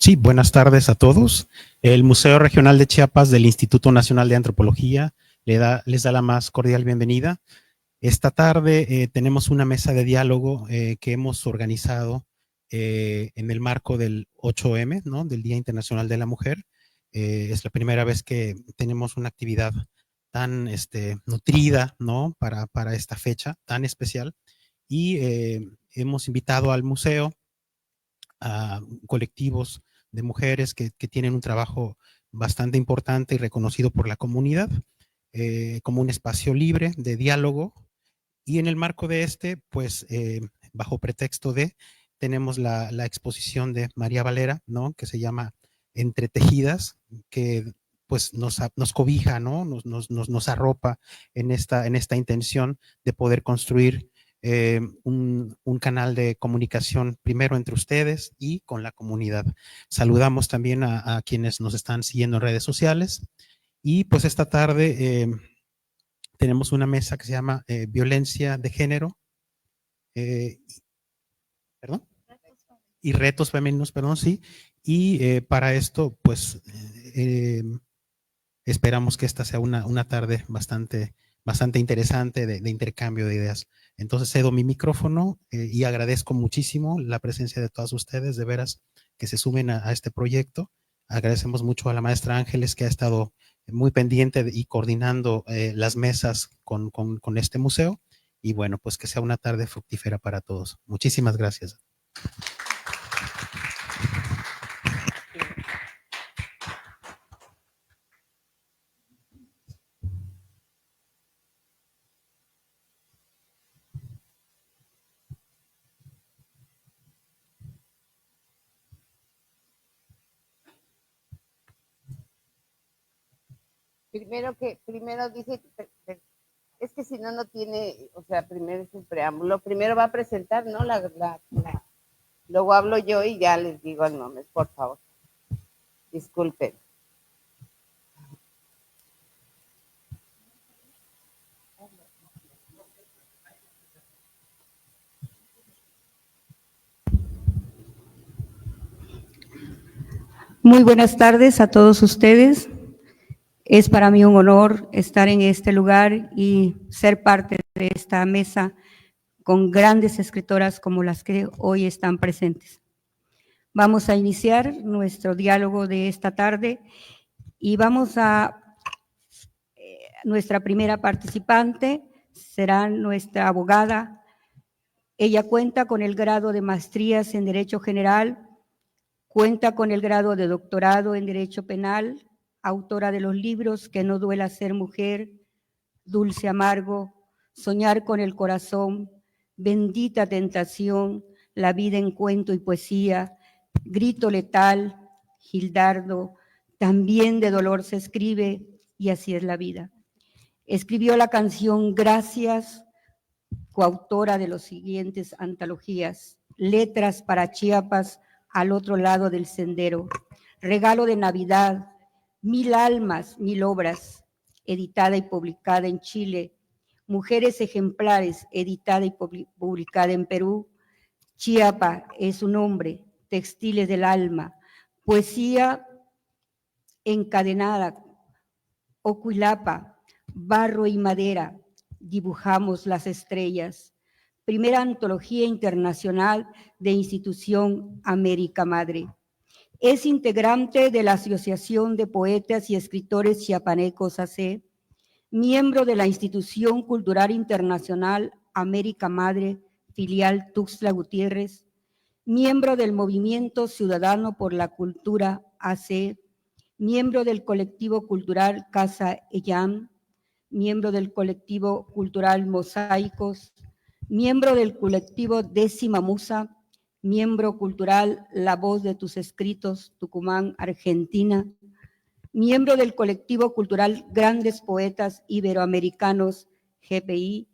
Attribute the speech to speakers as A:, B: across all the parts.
A: Sí, buenas tardes a todos. El Museo Regional de Chiapas del Instituto Nacional de Antropología les da la más cordial bienvenida. Esta tarde tenemos una mesa de diálogo que hemos organizado en el marco del 8M, ¿no? Del Día Internacional de la Mujer. Es la primera vez que tenemos una actividad tan nutrida, ¿no? Para esta fecha tan especial. Y hemos invitado al museo a colectivos de mujeres que tienen un trabajo bastante importante y reconocido por la comunidad, como un espacio libre de diálogo. Y en el marco de pues, bajo pretexto tenemos la exposición de María Valera, ¿no? Que se llama Entretejidas, que pues nos cobija, ¿no? Nos arropa en esta intención de poder construir un canal de comunicación primero entre ustedes y con la comunidad. Saludamos también a quienes nos están siguiendo en redes sociales y pues esta tarde tenemos una mesa que se llama Violencia de Género, ¿perdón? Y retos femeninos, perdón, sí. Y para esto, pues, esperamos que esta sea una tarde bastante interesante de intercambio de ideas. Entonces cedo mi micrófono y agradezco muchísimo la presencia de todas ustedes, de veras, que se sumen a este proyecto. Agradecemos mucho a la maestra Ángeles, que ha estado muy pendiente y coordinando las mesas con este museo. Y bueno, pues que sea una tarde fructífera para todos. Muchísimas gracias.
B: Primero dice, es que si no, no tiene, o sea, primero es el preámbulo, primero va a presentar, ¿no? Luego hablo yo y ya les digo el nombre, por favor. Disculpen.
C: Muy buenas tardes a todos ustedes. Es para mí un honor estar en este lugar y ser parte de esta mesa con grandes escritoras como las que hoy están presentes. Vamos a iniciar nuestro diálogo de esta tarde y nuestra primera participante será nuestra abogada. Ella cuenta con el grado de maestrías en Derecho General, cuenta con el grado de doctorado en Derecho Penal, autora de los libros Que no duela ser mujer, Dulce Amargo, Soñar con el corazón, Bendita tentación, La vida en cuento y poesía, Grito letal, Gildardo, También de dolor se escribe y así es la vida. Escribió la canción Gracias, coautora de las siguientes antologías: Letras para Chiapas, Al otro lado del sendero, Regalo de Navidad, 1000 almas, 1000 obras, editada y publicada en Chile, Mujeres ejemplares, editada y publicada en Perú, Chiapa es un nombre, Textiles del alma, Poesía encadenada, Ocuilapa, Barro y madera, Dibujamos las estrellas, primera antología internacional de Institución América Madre. Es integrante de la Asociación de Poetas y Escritores Chiapanecos AC, miembro de la Institución Cultural Internacional América Madre, filial Tuxtla Gutiérrez, miembro del Movimiento Ciudadano por la Cultura AC, miembro del colectivo cultural Casa Eyam, miembro del colectivo cultural Mosaicos, miembro del colectivo Décima Musa, miembro cultural La Voz de tus Escritos, Tucumán, Argentina, miembro del colectivo cultural Grandes Poetas Iberoamericanos, GPI.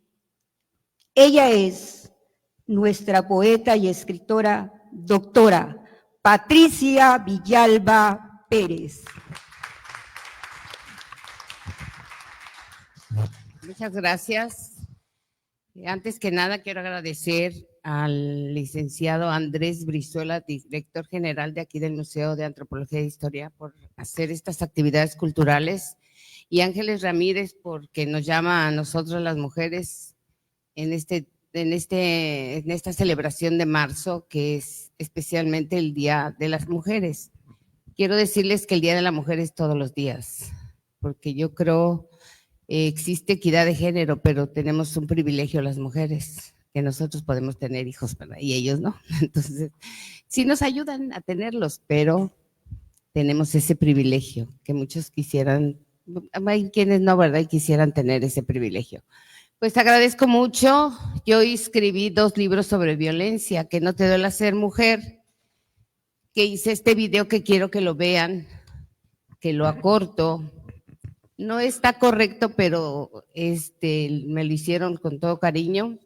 C: Ella es nuestra poeta y escritora, doctora Patricia Villalba Pérez.
B: Muchas gracias. Antes que nada, quiero agradecer al licenciado Andrés Brizuela, director general de aquí del Museo de Antropología e Historia, por hacer estas actividades culturales, y Ángeles Ramírez, porque nos llama a nosotros las mujeres en esta celebración de marzo, que es especialmente el Día de las Mujeres. Quiero decirles que el Día de la Mujer es todos los días, porque yo creo existe equidad de género, pero tenemos un privilegio las mujeres, que nosotros podemos tener hijos, ¿verdad? Y ellos no. Entonces, sí nos ayudan a tenerlos, pero tenemos ese privilegio que muchos quisieran, hay quienes no, ¿verdad? Y quisieran tener ese privilegio. Pues agradezco mucho. Yo escribí 2 libros sobre violencia, Que no te duela ser mujer, que hice este video que quiero que lo vean, que lo acorto. No está correcto, pero me lo hicieron con todo cariño,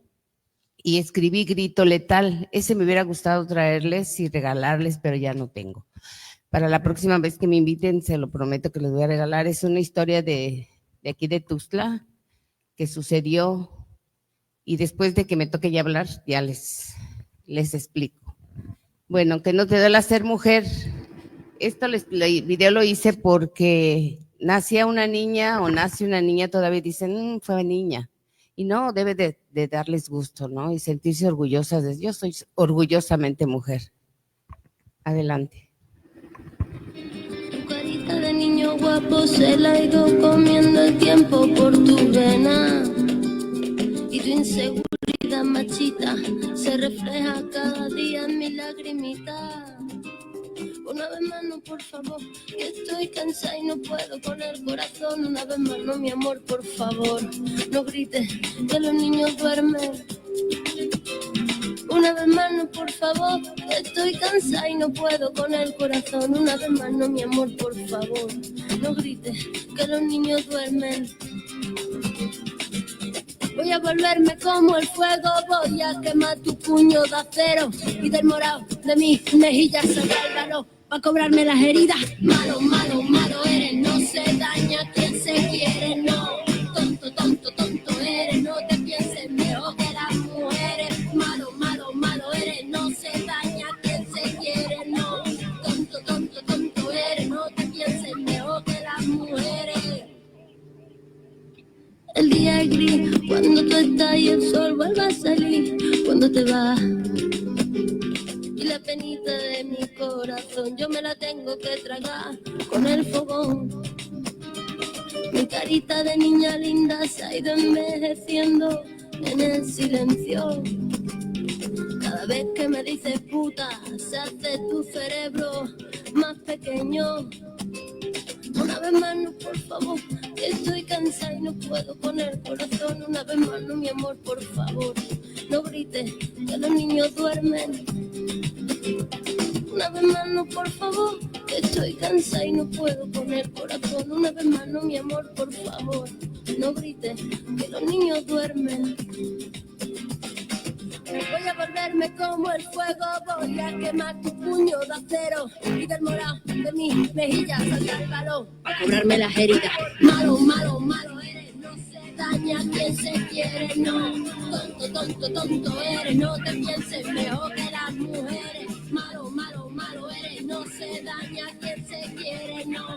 B: y escribí Grito Letal. Ese me hubiera gustado traerles y regalarles, pero ya no tengo. Para la próxima vez que me inviten, se lo prometo que les voy a regalar. Es una historia de aquí de Tuxtla, que sucedió, y después de que me toque ya hablar, ya les explico. Bueno, Que no te duela ser mujer. El video lo hice porque nace una niña, todavía dicen, fue niña. Y no, debe de darles gusto, ¿no? Y sentirse orgullosas. Yo soy orgullosamente mujer. Adelante.
D: Tu carita de niño guapo se la ha ido comiendo el tiempo por tu vena. Y tu inseguridad machita se refleja cada día en mi lagrimita. Una vez más no, por favor, que estoy cansada y no puedo con el corazón. Una vez más no, mi amor, por favor, no grites que los niños duermen. Una vez más no, por favor, que estoy cansada y no puedo con el corazón. Una vez más no, mi amor, por favor, no grites que los niños duermen. Voy a volverme como el fuego, voy a quemar tu puño de acero y del morado de mis mejillas sacar el valor para cobrarme las heridas. Malo, malo, malo eres, no se daña quien se quiere, no. Tonto, tonto, tonto eres, no te pienses mejor que las mujeres. Malo, malo, malo eres, no se daña quien se quiere, no. Tonto, tonto, tonto eres, no te pienses mejor que las mujeres. El día es gris, cuando tú estás y el sol vuelve a salir, cuando te vas. Y la penita de mi corazón yo me la tengo que tragar con el fogón. Mi carita de niña linda se ha ido envejeciendo en el silencio. Cada vez que me dices puta, se hace tu cerebro más pequeño. Una vez más no, por favor, que estoy cansada y no puedo con el corazón. Una vez más no, mi amor, por favor, no grites que los niños duermen. Una vez más no, por favor, que estoy cansada y no puedo con el corazón. Una vez más no, mi amor, por favor, no grites que los niños duermen. Voy a volverme como el fuego, voy a quemar tu puño de acero y del morado de mis mejillas salta el balón para cobrarme las heridas. Malo, malo, malo eres, no se daña quien se quiere, no. Tonto, tonto, tonto eres, no te pienses mejor que las mujeres. Malo, malo, malo eres, no se daña quien se quiere, no.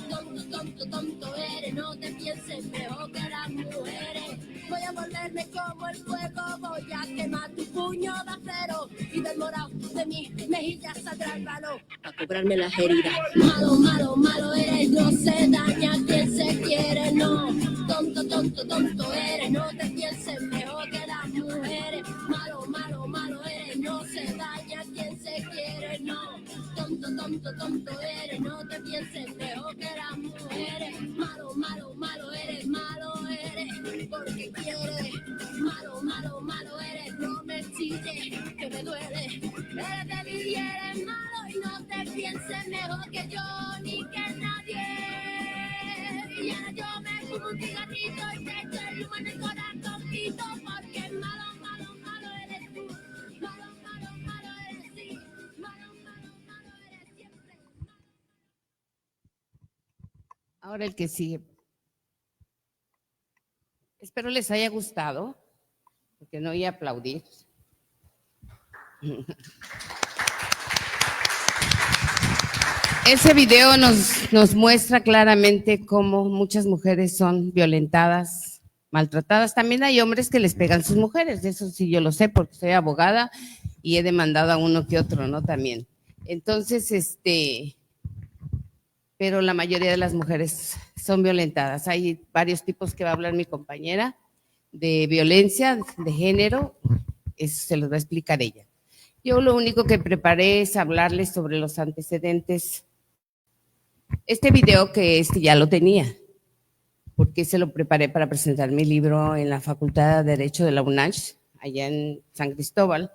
D: Tonto, tonto, tonto eres, no te pienses mejor que las mujeres. Voy a volverme como el fuego, voy a quemar tu puño de acero y del morado de mis mejillas saldrá el balón a cobrarme las heridas. Malo, malo, malo eres, no se daña quien se quiere, no. Tonto, tonto, tonto eres, no te pienses mejor que las mujeres. Malo, malo, malo eres, no se daña quien se quiere, no. Tonto, tonto, tonto eres, no te pienses mejor que las mujeres. Malo, malo, malo eres, porque quieres. Malo, malo, malo eres, no me chilles, que me duele. Eres débil y eres malo y no te pienses mejor que yo ni que nadie. Y ahora yo me fumo un cigarrito y te echo el humo en el corazoncito, porque malo, malo, malo eres tú. Malo, malo, malo eres sí. Malo, malo, malo eres siempre.
B: Ahora el que sigue. Espero les haya gustado, porque no voy a aplaudir. Ese video nos muestra claramente cómo muchas mujeres son violentadas, maltratadas. También hay hombres que les pegan a sus mujeres, de eso sí yo lo sé porque soy abogada y he demandado a uno que otro, ¿no? También. Entonces, pero la mayoría de las mujeres son violentadas. Hay varios tipos que va a hablar mi compañera de violencia de género, eso se los va a explicar ella. Yo lo único que preparé es hablarles sobre los antecedentes. Este video que ya lo tenía, porque se lo preparé para presentar mi libro en la Facultad de Derecho de la UNACH, allá en San Cristóbal,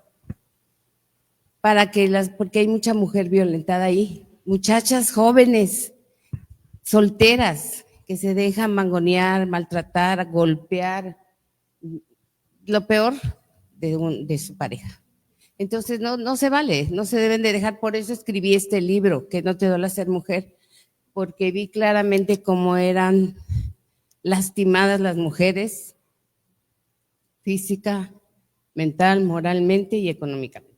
B: porque hay mucha mujer violentada ahí, muchachas jóvenes, solteras, que se dejan mangonear, maltratar, golpear, lo peor de su pareja. Entonces no se vale, no se deben de dejar, por eso escribí este libro, que no te duele ser mujer, porque vi claramente cómo eran lastimadas las mujeres, física, mental, moralmente y económicamente,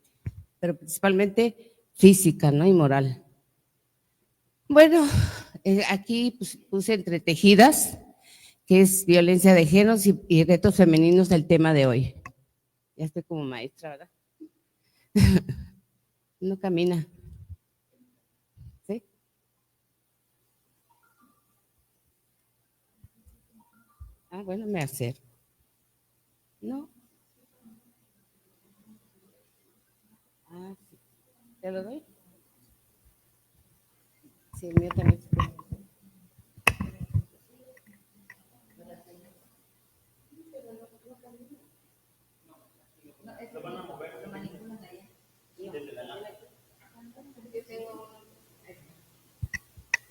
B: pero principalmente física, ¿no? Y moral. Bueno, aquí puse entretejidas, que es violencia de género y retos femeninos del tema de hoy. Ya estoy como maestra, ¿verdad? No camina. ¿Sí? Ah, bueno, me acerco. No. Ah, sí. ¿Te lo doy? Sí, el mío también.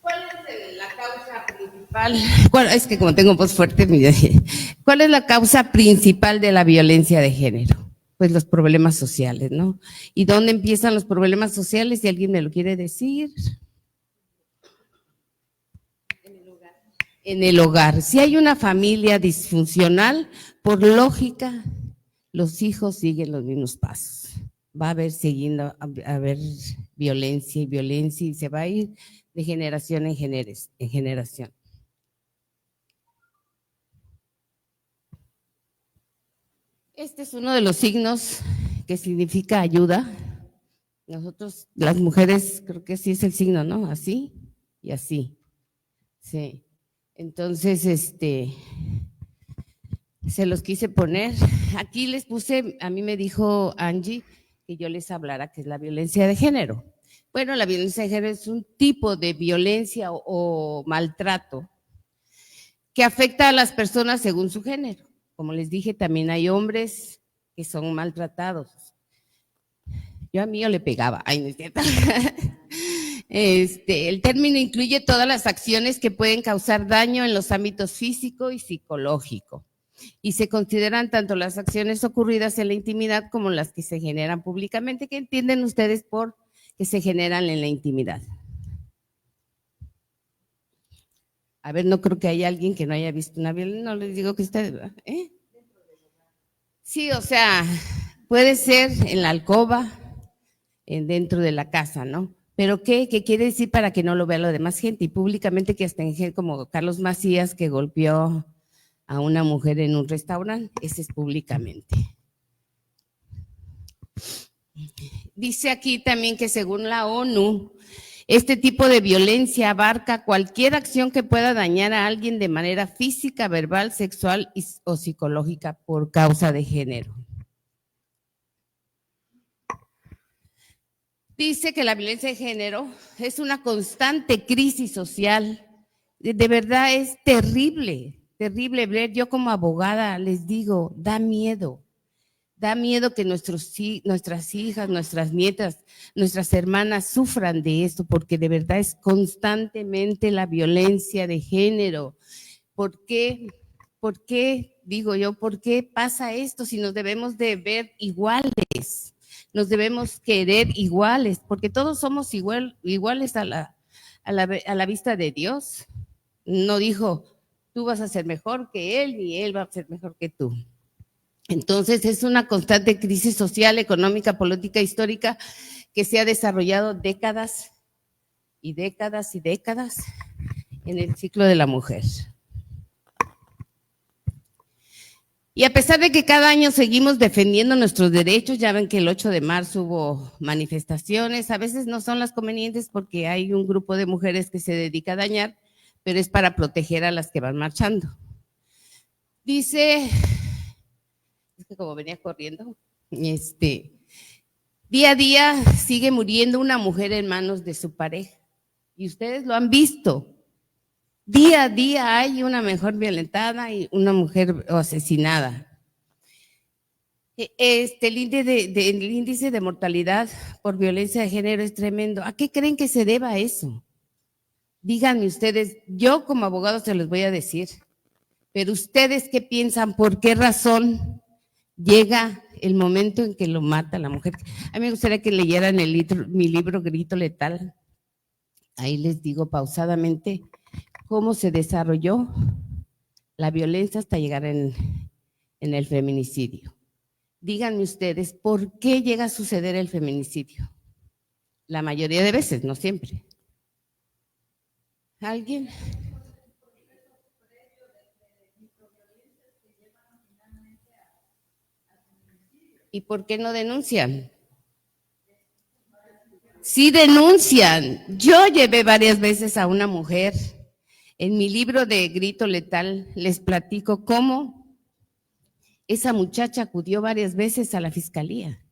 B: ¿Cuál es la causa principal? Es que como tengo voz fuerte, ¿cuál es la causa principal de la violencia de género? Pues los problemas sociales, ¿no? ¿Y dónde empiezan los problemas sociales? Si alguien me lo quiere decir. En el hogar. Si hay una familia disfuncional, por lógica, los hijos siguen los mismos pasos. Va a haber violencia y se va a ir de generación en generación. Este es uno de los signos que significa ayuda. Nosotros, las mujeres, creo que sí es el signo, ¿no? Así y así. Sí. Entonces, se los quise poner. Aquí les puse, a mí me dijo Angie que yo les hablara que es la violencia de género. Bueno, la violencia de género es un tipo de violencia o maltrato que afecta a las personas según su género. Como les dije, también hay hombres que son maltratados. Yo a mí le pegaba. Ay, no es cierto. El término incluye todas las acciones que pueden causar daño en los ámbitos físico y psicológico. Y se consideran tanto las acciones ocurridas en la intimidad como las que se generan públicamente. ¿Qué entienden ustedes por que se generan en la intimidad? A ver, no creo que haya alguien que no haya visto una violencia. No les digo que ustedes, ¿verdad? Sí, o sea, puede ser en la alcoba, dentro de la casa, ¿no? ¿Pero qué? ¿Qué quiere decir para que no lo vea la demás gente? Y públicamente que hasta en como Carlos Macías que golpeó a una mujer en un restaurante, ese es públicamente. Dice aquí también que según la ONU, este tipo de violencia abarca cualquier acción que pueda dañar a alguien de manera física, verbal, sexual o psicológica por causa de género. Dice que la violencia de género es una constante crisis social. De verdad es terrible, terrible ver. Yo como abogada les digo, da miedo que nuestras hijas, nuestras nietas, nuestras hermanas sufran de esto, porque de verdad es constantemente la violencia de género. ¿Por qué? Digo yo, ¿por qué pasa esto si nos debemos de ver iguales? Nos debemos querer iguales, porque todos somos iguales a la vista de Dios. No dijo, tú vas a ser mejor que él, ni él va a ser mejor que tú. Entonces, es una constante crisis social, económica, política, histórica que se ha desarrollado décadas y décadas y décadas en el ciclo de la mujer. Y a pesar de que cada año seguimos defendiendo nuestros derechos, ya ven que el 8 de marzo hubo manifestaciones, a veces no son las convenientes porque hay un grupo de mujeres que se dedica a dañar, pero es para proteger a las que van marchando. Dice, es que como venía corriendo, día a día sigue muriendo una mujer en manos de su pareja. Y ustedes lo han visto. Día a día hay una mujer violentada y una mujer asesinada. El índice de mortalidad por violencia de género es tremendo. ¿A qué creen que se deba eso? Díganme ustedes, yo como abogado se los voy a decir, pero ustedes qué piensan, por qué razón llega el momento en que lo mata la mujer. A mí me gustaría que leyeran mi libro Grito Letal. Ahí les digo pausadamente cómo se desarrolló la violencia hasta llegar en el feminicidio. Díganme ustedes, ¿por qué llega a suceder el feminicidio? La mayoría de veces, no siempre. ¿Alguien? ¿Y por qué no denuncian? Sí denuncian. Yo llevé varias veces a una mujer. En mi libro de Grito Letal les platico cómo esa muchacha acudió varias veces a la fiscalía.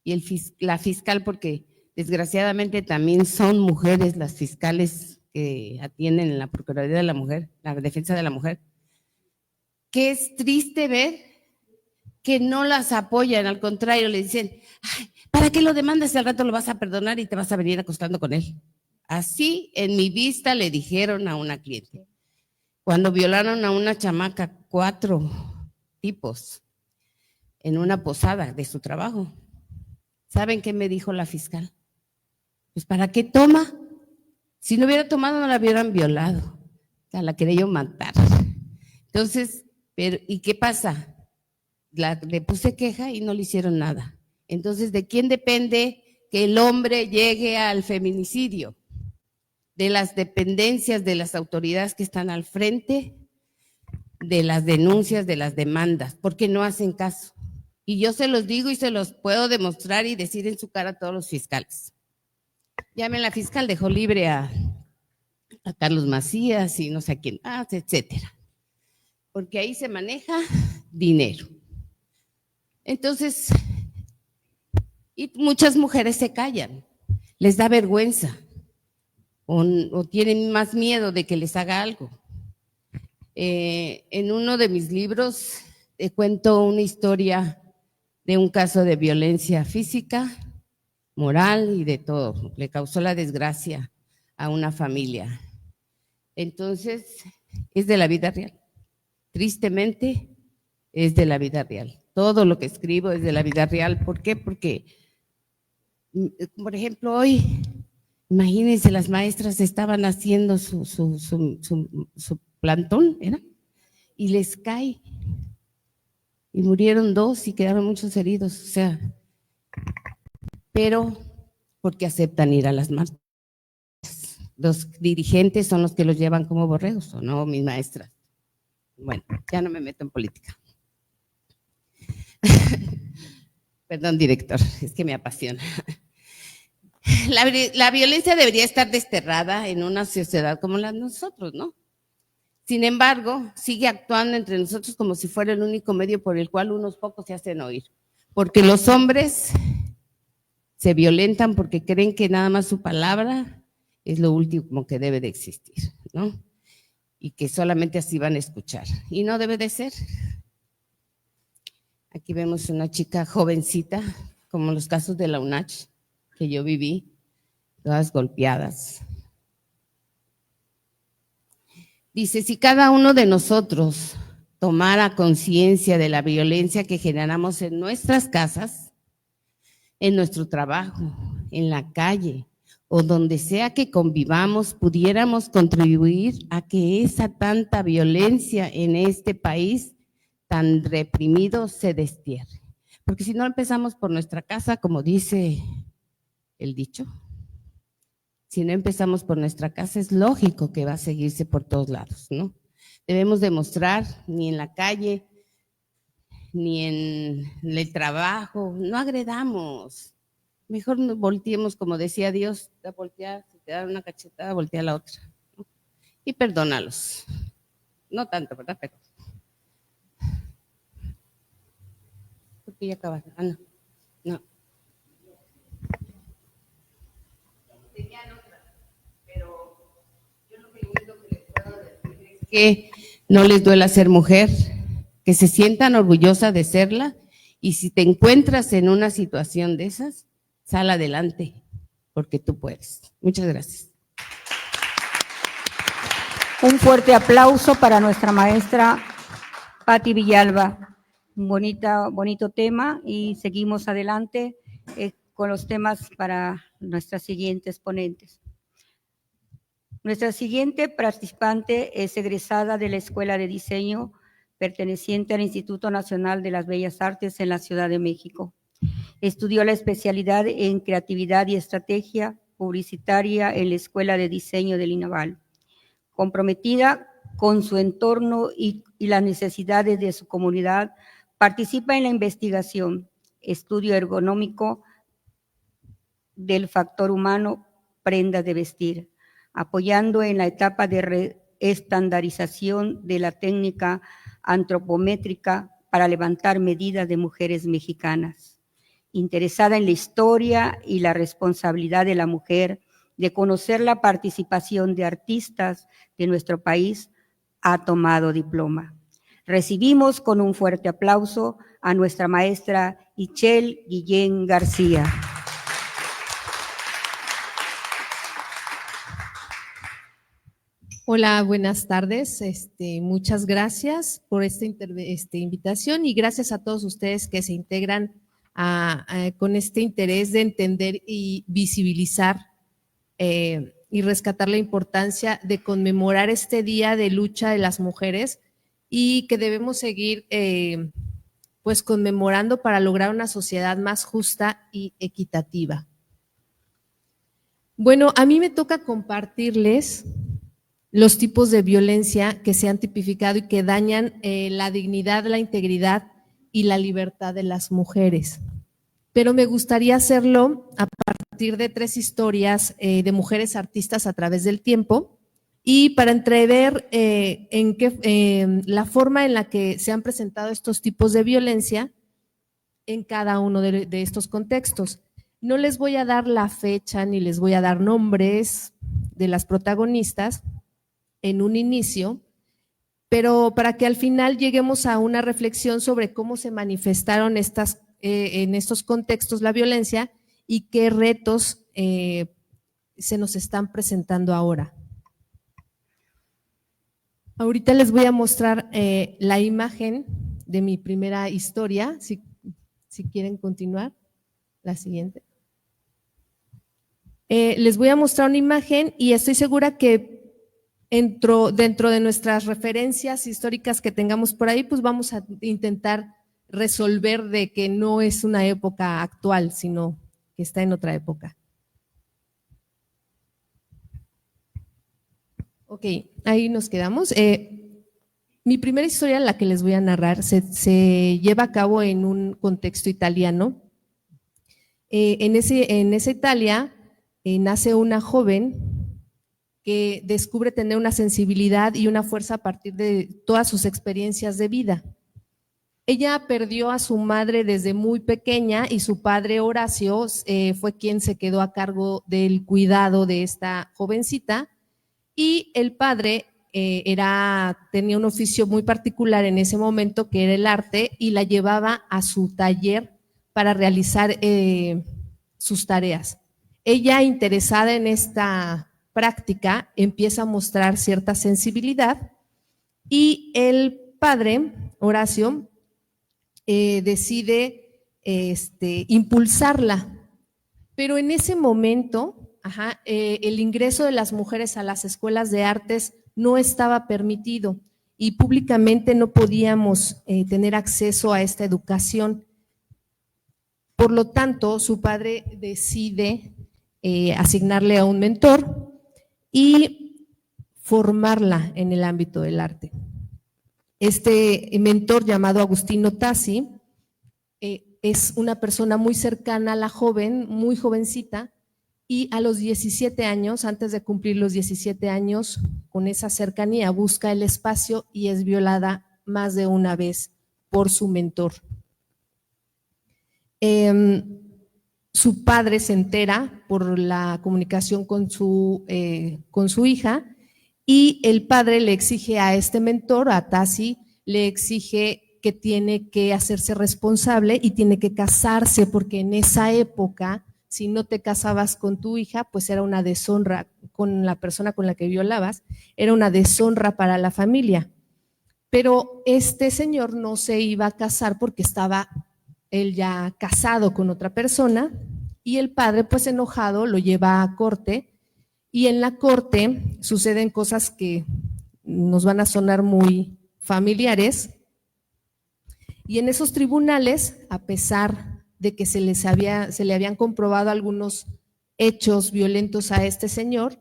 B: Y la fiscal, porque desgraciadamente también son mujeres las fiscales que atienden en la Procuraduría de la Mujer, la Defensa de la Mujer, que es triste ver que no las apoyan, al contrario, le dicen, ay, ¿para qué lo demandas? Al rato lo vas a perdonar y te vas a venir acostando con él. Así en mi vista le dijeron a una cliente. Cuando violaron a una chamaca, 4 tipos, en una posada de su trabajo, ¿saben qué me dijo la fiscal? Pues ¿para qué toma? Si no hubiera tomado no la hubieran violado. O sea, la quería yo matar. Entonces, ¿y qué pasa? Le puse queja y no le hicieron nada. Entonces, ¿de quién depende que el hombre llegue al feminicidio? De las dependencias de las autoridades que están al frente, de las denuncias, de las demandas, porque no hacen caso. Y yo se los digo y se los puedo demostrar y decir en su cara a todos los fiscales. Llamen, la fiscal dejó libre a Carlos Macías y no sé a quién más, etcétera. Porque ahí se maneja dinero. Entonces, y muchas mujeres se callan, les da vergüenza o tienen más miedo de que les haga algo. En uno de mis libros cuento una historia de un caso de violencia física, moral y de todo. Le causó la desgracia a una familia. Entonces, es de la vida real. Tristemente, es de la vida real. Todo lo que escribo es de la vida real. ¿Por qué? Porque, por ejemplo, hoy, imagínense, las maestras estaban haciendo su plantón, ¿era? Y les cae. Y murieron 2 y quedaron muchos heridos. O sea, pero porque aceptan ir a las marchas. Los dirigentes son los que los llevan como borregos, ¿o no, mis maestras? Bueno, ya no me meto en política. Perdón, director, es que me apasiona. La violencia debería estar desterrada en una sociedad como la de nosotros, ¿no? Sin embargo, sigue actuando entre nosotros como si fuera el único medio por el cual unos pocos se hacen oír. Porque los hombres se violentan porque creen que nada más su palabra es lo último que debe de existir, ¿no? Y que solamente así van a escuchar. Y no debe de ser. Aquí vemos una chica jovencita, como los casos de la UNACH, que yo viví, todas golpeadas. Dice, si cada uno de nosotros tomara conciencia de la violencia que generamos en nuestras casas, en nuestro trabajo, en la calle o donde sea que convivamos, pudiéramos contribuir a que esa tanta violencia en este país tan reprimido se destierre. Porque si no empezamos por nuestra casa, como dice el dicho, si no empezamos por nuestra casa, es lógico que va a seguirse por todos lados, ¿no? Debemos demostrar, ni en la calle, ni en el trabajo, no agredamos. Mejor nos volteemos, como decía Dios, a voltear, si te dan una cachetada, voltea a la otra, ¿no? Y perdónalos. No tanto, ¿verdad? Pero porque ya acabaron. Ah, no. No. Tenían otra, pero yo lo único que les puedo decir es que no les duela ser mujer, que se sientan orgullosas de serla, y si te encuentras en una situación de esas, sal adelante, porque tú puedes. Muchas gracias.
C: Un fuerte aplauso para nuestra maestra Patti Villalba. Un bonito tema, y seguimos adelante con los temas para nuestras siguientes ponentes. Nuestra siguiente participante es egresada de la Escuela de Diseño perteneciente al Instituto Nacional de las Bellas Artes en la Ciudad de México. Estudió la especialidad en Creatividad y Estrategia Publicitaria en la Escuela de Diseño del INAVAL. Comprometida con su entorno y las necesidades de su comunidad, participa en la investigación, estudio ergonómico del factor humano, prendas de vestir, apoyando en la etapa de estandarización de la técnica antropométrica para levantar medidas de mujeres mexicanas. Interesada en la historia y la responsabilidad de la mujer de conocer la participación de artistas de nuestro país, ha tomado diploma. Recibimos con un fuerte aplauso a nuestra maestra Itzel Guillén García.
E: Hola, buenas tardes. Muchas gracias por esta invitación, y gracias a todos ustedes que se integran con este interés de entender y visibilizar y rescatar la importancia de conmemorar este día de lucha de las mujeres, y que debemos seguir pues conmemorando para lograr una sociedad más justa y equitativa. Bueno, a mí me toca compartirles los tipos de violencia que se han tipificado y que dañan la dignidad, la integridad y la libertad de las mujeres. Pero me gustaría hacerlo a partir de 3 historias de mujeres artistas a través del tiempo, y para entrever la forma en la que se han presentado estos tipos de violencia en cada uno de estos contextos. No les voy a dar la fecha ni les voy a dar nombres de las protagonistas en un inicio, pero para que al final lleguemos a una reflexión sobre cómo se manifestaron en estos contextos la violencia y qué retos se nos están presentando ahora. Ahorita les voy a mostrar la imagen de mi primera historia, si quieren continuar, la siguiente. Les voy a mostrar una imagen, y estoy segura que dentro de nuestras referencias históricas que tengamos por ahí, pues vamos a intentar resolver de que no es una época actual, sino que está en otra época. Ok, ahí nos quedamos. Mi primera historia, la que les voy a narrar, se lleva a cabo en un contexto italiano. En esa Italia nace una joven que descubre tener una sensibilidad y una fuerza a partir de todas sus experiencias de vida. Ella perdió a su madre desde muy pequeña, y su padre Horacio fue quien se quedó a cargo del cuidado de esta jovencita, y el padre tenía un oficio muy particular en ese momento, que era el arte, y la llevaba a su taller para realizar sus tareas. Ella, interesada en esta práctica, empieza a mostrar cierta sensibilidad, y el padre, Horacio, decide impulsarla. Pero en ese momento, el ingreso de las mujeres a las escuelas de artes no estaba permitido, y públicamente no podíamos tener acceso a esta educación. Por lo tanto, su padre decide asignarle a un mentor y formarla en el ámbito del arte. Este mentor, llamado Agustino Tassi, es una persona muy cercana a la joven, muy jovencita, y a los 17 años, antes de cumplir los 17 años, con esa cercanía, busca el espacio y es violada más de una vez por su mentor. Su padre se entera por la comunicación con su hija, y el padre le exige a este mentor, a Tassi, le exige que tiene que hacerse responsable y tiene que casarse, porque en esa época, si no te casabas con tu hija, pues era una deshonra, con la persona con la que violabas, era una deshonra para la familia. Pero este señor no se iba a casar porque estaba él ya casado con otra persona, y el padre, pues enojado, lo lleva a corte, y en la corte suceden cosas que nos van a sonar muy familiares, y en esos tribunales, a pesar de que se le habían comprobado algunos hechos violentos a este señor,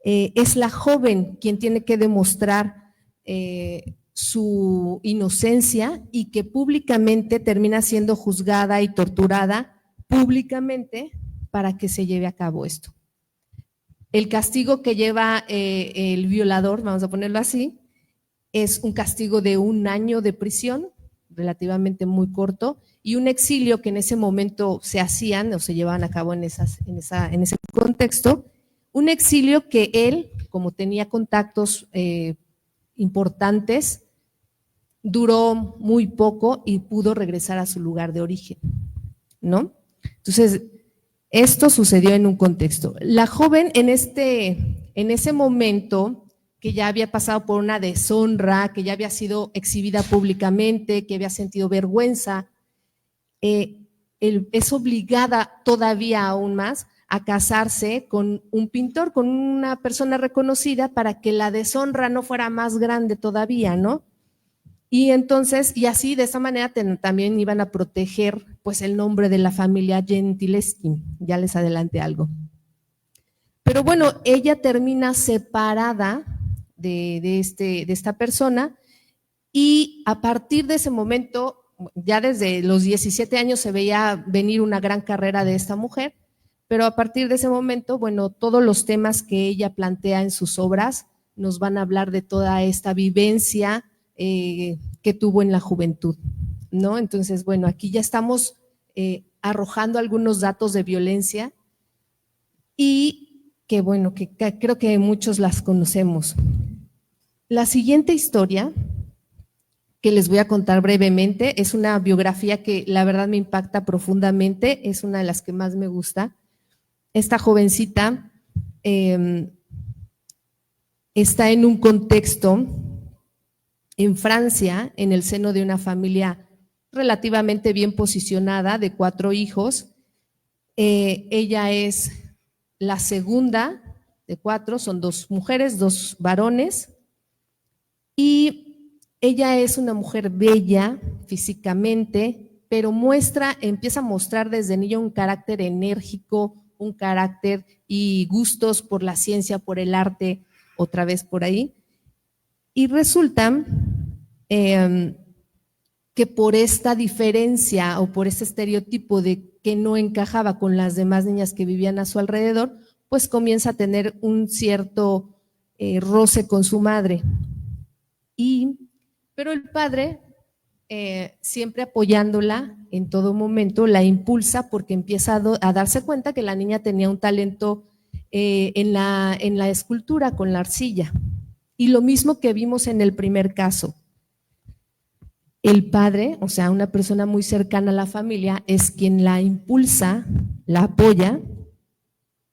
E: es la joven quien tiene que demostrar su inocencia, y que públicamente termina siendo juzgada y torturada públicamente para que se lleve a cabo esto. El castigo que lleva el violador, vamos a ponerlo así, es un castigo de 1 año de prisión, relativamente muy corto, y un exilio que en ese momento se hacían o se llevaban a cabo en ese contexto, un exilio que él, como tenía contactos importantes, duró muy poco y pudo regresar a su lugar de origen, ¿no? Entonces, esto sucedió en un contexto. La joven en ese momento, que ya había pasado por una deshonra, que ya había sido exhibida públicamente, que había sentido vergüenza, es obligada todavía aún más a casarse con un pintor, con una persona reconocida, para que la deshonra no fuera más grande todavía, ¿no? Y entonces, y así de esa manera también iban a proteger pues el nombre de la familia Gentileschi, ya les adelanté algo. Pero bueno, ella termina separada de esta persona, y a partir de ese momento, ya desde los 17 años se veía venir una gran carrera de esta mujer, pero a partir de ese momento, bueno, todos los temas que ella plantea en sus obras nos van a hablar de toda esta vivencia que tuvo en la juventud, ¿no? Entonces, bueno, aquí ya estamos arrojando algunos datos de violencia, y que bueno, que creo que muchos las conocemos. La siguiente historia que les voy a contar brevemente es una biografía que la verdad me impacta profundamente, es una de las que más me gusta. Esta jovencita está en un contexto en Francia, en el seno de una familia relativamente bien posicionada de 4 hijos. Ella es la segunda de 4, son 2 mujeres, 2 varones, y ella es una mujer bella físicamente, pero empieza a mostrar desde niña un carácter enérgico, un carácter y gustos por la ciencia, por el arte, otra vez por ahí. Y resulta que por esta diferencia o por este estereotipo de que no encajaba con las demás niñas que vivían a su alrededor, pues comienza a tener un cierto roce con su madre. Pero el padre, siempre apoyándola en todo momento, la impulsa porque empieza a darse cuenta que la niña tenía un talento en la escultura con la arcilla. Y lo mismo que vimos en el primer caso. El padre, o sea, una persona muy cercana a la familia, es quien la impulsa, la apoya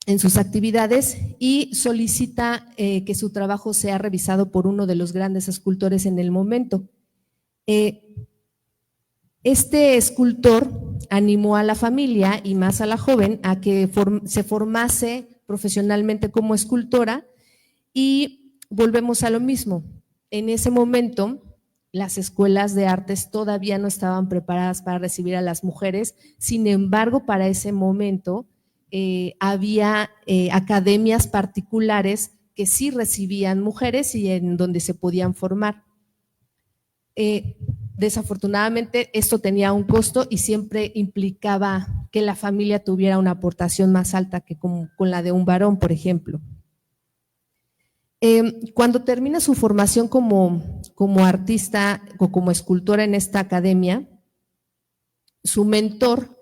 E: en sus actividades y solicita que su trabajo sea revisado por uno de los grandes escultores en el momento. Este escultor animó a la familia y más a la joven a que se formase profesionalmente como escultora, y volvemos a lo mismo. en ese momento las escuelas de artes todavía no estaban preparadas para recibir a las mujeres. Sin embargo, para ese momento había academias particulares que sí recibían mujeres y en donde se podían formar. Desafortunadamente esto tenía un costo y siempre implicaba que la familia tuviera una aportación más alta que con la de un varón, por ejemplo. Cuando termina su formación como artista o como escultora en esta academia, su mentor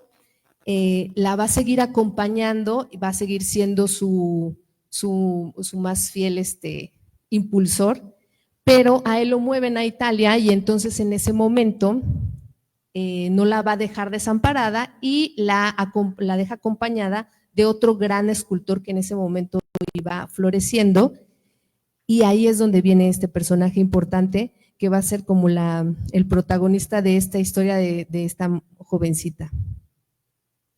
E: la va a seguir acompañando y va a seguir siendo su más fiel impulsor, pero a él lo mueven a Italia y entonces en ese momento no la va a dejar desamparada y la deja acompañada de otro gran escultor que en ese momento iba floreciendo, y ahí es donde viene este personaje importante que va a ser como el protagonista de esta historia de esta jovencita.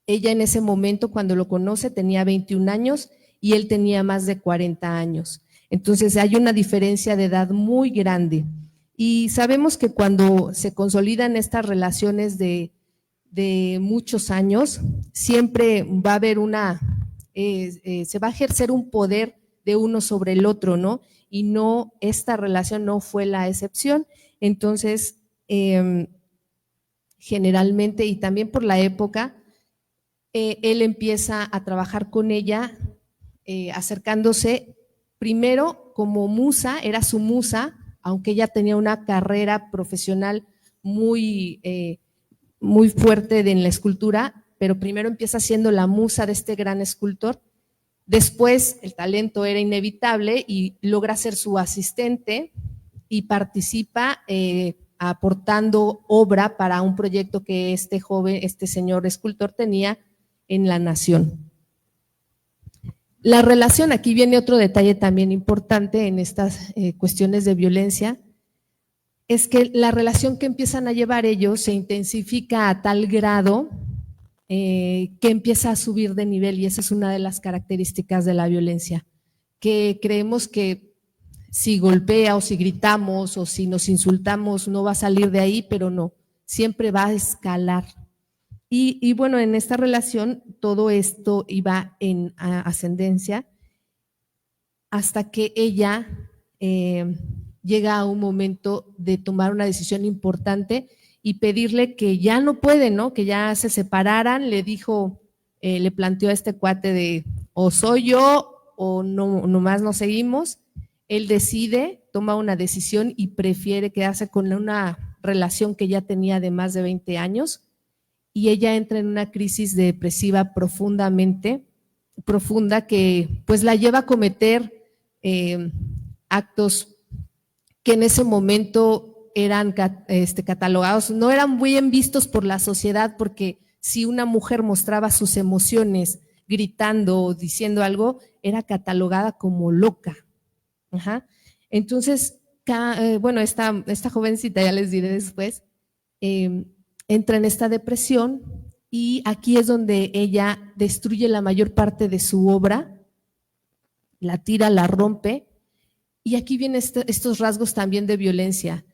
E: Ella en ese momento, cuando lo conoce, tenía 21 años y él tenía más de 40 años. Entonces hay una diferencia de edad muy grande. Y sabemos que cuando se consolidan estas relaciones de muchos años, siempre va a haber se va a ejercer un poder de uno sobre el otro, ¿no? Y no, esta relación no fue la excepción. Entonces, generalmente, y también por la época, él empieza a trabajar con ella, acercándose primero como musa, era su musa, aunque ella tenía una carrera profesional muy fuerte en la escultura, pero primero empieza siendo la musa de este gran escultor. Después el talento era inevitable y logra ser su asistente y participa aportando obra para un proyecto que este señor escultor tenía en la nación. La relación, aquí viene otro detalle también importante en estas cuestiones de violencia, es que la relación que empiezan a llevar ellos se intensifica a tal grado que empieza a subir de nivel, y esa es una de las características de la violencia, que creemos que si golpea o si gritamos o si nos insultamos no va a salir de ahí, pero no, siempre va a escalar. Y bueno, en esta relación todo esto iba en ascendencia hasta que ella llega a un momento de tomar una decisión importante y pedirle que ya no puede, ¿no? Que ya se separaran. Le dijo, le planteó a este cuate de o soy yo o no, nomás no seguimos. Él decide, toma una decisión y prefiere quedarse con una relación que ya tenía de más de 20 años, y ella entra en una crisis depresiva profunda que pues la lleva a cometer actos que en ese momento eran catalogados, no eran muy bien vistos por la sociedad, porque si una mujer mostraba sus emociones gritando o diciendo algo, era catalogada como loca. Ajá. Entonces, bueno, esta jovencita, ya les diré después, entra en esta depresión, y aquí es donde ella destruye la mayor parte de su obra, la tira, la rompe, y aquí vienen estos rasgos también de violencia.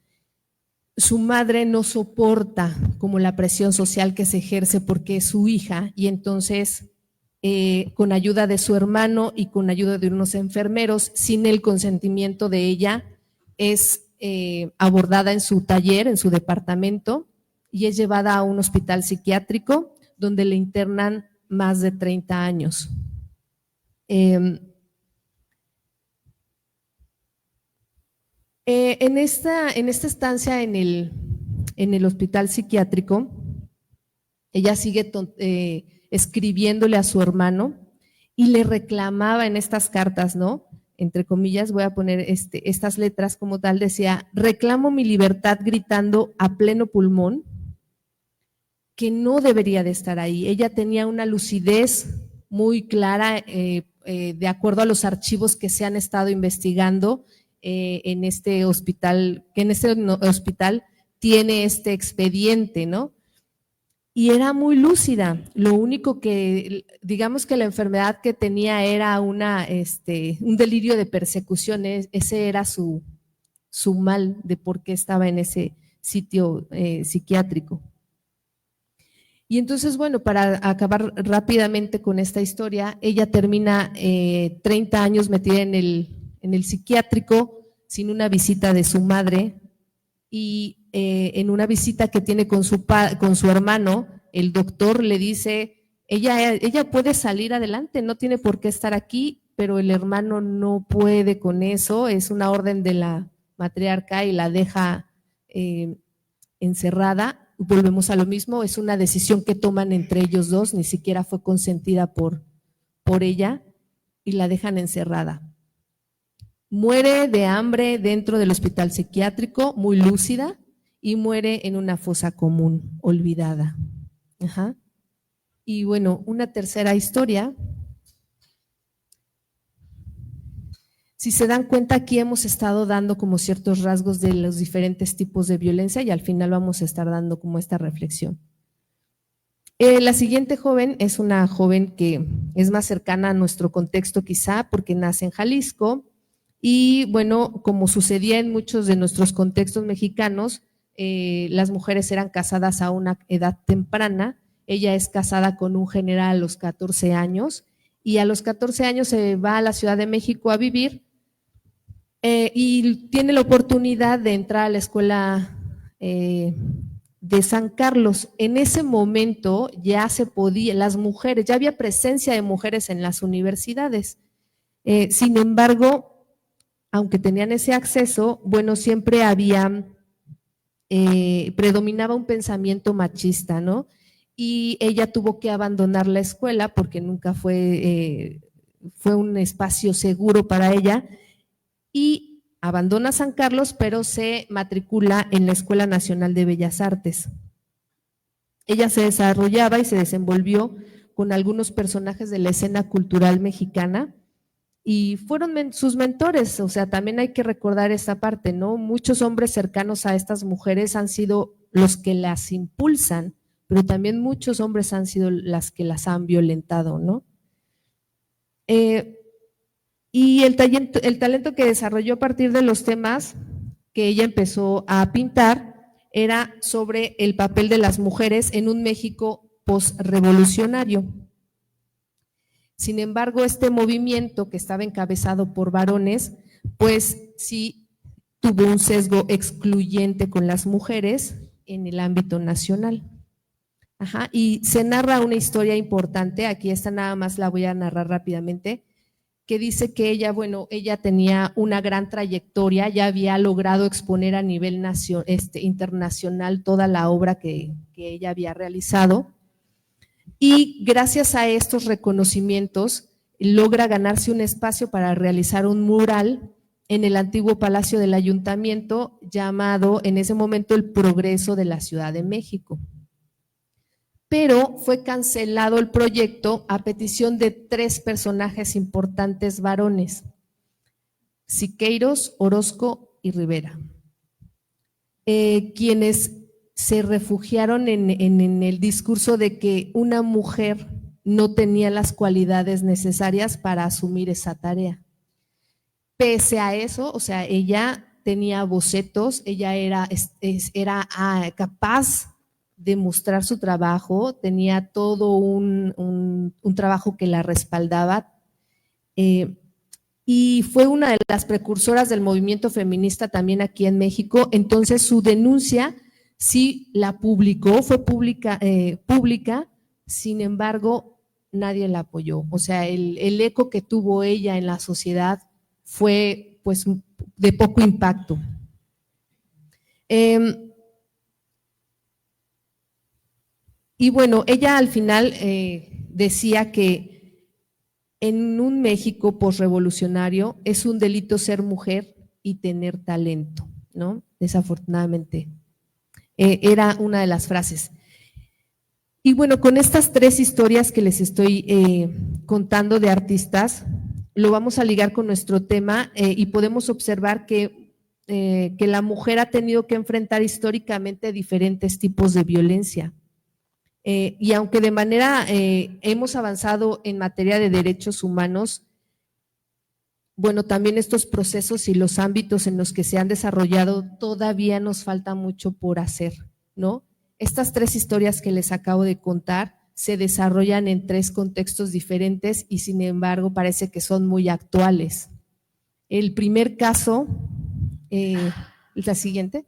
E: Su madre no soporta como la presión social que se ejerce porque es su hija, y entonces con ayuda de su hermano y con ayuda de unos enfermeros, sin el consentimiento de ella, es abordada en su taller, en su departamento, y es llevada a un hospital psiquiátrico donde le internan más de 30 años. En esta estancia en el hospital psiquiátrico, ella sigue escribiéndole a su hermano y le reclamaba en estas cartas, ¿no? Entre comillas, voy a poner estas letras como tal, decía: reclamo mi libertad gritando a pleno pulmón que no debería de estar ahí. Ella tenía una lucidez muy clara de acuerdo a los archivos que se han estado investigando en este hospital, que en este hospital tiene este expediente, ¿no? Y era muy lúcida. Lo único que, digamos que la enfermedad que tenía era un delirio de persecución. Ese era su su mal de por qué estaba en ese sitio psiquiátrico. Y entonces, bueno, para acabar rápidamente con esta historia, ella termina 30 años metida en el psiquiátrico sin una visita de su madre, y en una visita que tiene con su hermano, el doctor le dice, ella puede salir adelante, no tiene por qué estar aquí, pero el hermano no puede con eso, es una orden de la matriarca y la deja encerrada. Volvemos a lo mismo, es una decisión que toman entre ellos dos, ni siquiera fue consentida por ella, y la dejan encerrada. Muere de hambre dentro del hospital psiquiátrico, muy lúcida, y muere en una fosa común, olvidada. Ajá. Y bueno, una tercera historia. Si se dan cuenta, aquí hemos estado dando como ciertos rasgos de los diferentes tipos de violencia y al final vamos a estar dando como esta reflexión. La siguiente joven es una joven que es más cercana a nuestro contexto quizá porque nace en Jalisco y bueno, como sucedía en muchos de nuestros contextos mexicanos, las mujeres eran casadas a una edad temprana. Ella es casada con un general a los 14 años y a los 14 años se va a la Ciudad de México a vivir. Y tiene la oportunidad de entrar a la escuela de San Carlos. En ese momento ya se podía, las mujeres, ya había presencia de mujeres en las universidades. Sin embargo, aunque tenían ese acceso, bueno, siempre había, predominaba un pensamiento machista, ¿no? Y ella tuvo que abandonar la escuela porque nunca fue un espacio seguro para ella. Y abandona San Carlos, pero se matricula en la Escuela Nacional de Bellas Artes. Ella se desarrollaba y se desenvolvió con algunos personajes de la escena cultural mexicana y fueron sus mentores, o sea, también hay que recordar esta parte, ¿no? Muchos hombres cercanos a estas mujeres han sido los que las impulsan, pero también muchos hombres han sido las que las han violentado, ¿no? Y el talento que desarrolló a partir de los temas que ella empezó a pintar era sobre el papel de las mujeres en un México posrevolucionario. Sin embargo, este movimiento que estaba encabezado por varones, pues sí tuvo un sesgo excluyente con las mujeres en el ámbito nacional. Ajá, y se narra una historia importante, aquí esta nada más la voy a narrar rápidamente, que dice que ella, bueno, ella tenía una gran trayectoria, ya había logrado exponer a nivel internacional toda la obra que ella había realizado y gracias a estos reconocimientos logra ganarse un espacio para realizar un mural en el antiguo Palacio del Ayuntamiento llamado en ese momento el Progreso de la Ciudad de México. Pero fue cancelado el proyecto a petición de 3 personajes importantes varones, Siqueiros, Orozco y Rivera, quienes se refugiaron en el discurso de que una mujer no tenía las cualidades necesarias para asumir esa tarea. Pese a eso, o sea, ella tenía bocetos, ella era capaz de mostrar su trabajo, tenía todo un trabajo que la respaldaba y fue una de las precursoras del movimiento feminista también aquí en México. Entonces su denuncia sí la publicó, fue pública, sin embargo nadie la apoyó, o sea el eco que tuvo ella en la sociedad fue pues de poco impacto. Y bueno, ella al final decía que en un México posrevolucionario es un delito ser mujer y tener talento, ¿no? Desafortunadamente. Era una de las frases. Y bueno, con estas 3 historias que les estoy contando de artistas, lo vamos a ligar con nuestro tema y podemos observar que la mujer ha tenido que enfrentar históricamente diferentes tipos de violencia. Y aunque de manera hemos avanzado en materia de derechos humanos, bueno, también estos procesos y los ámbitos en los que se han desarrollado, todavía nos falta mucho por hacer, ¿no? Estas 3 historias que les acabo de contar se desarrollan en 3 contextos diferentes y sin embargo parece que son muy actuales. El primer caso, la siguiente.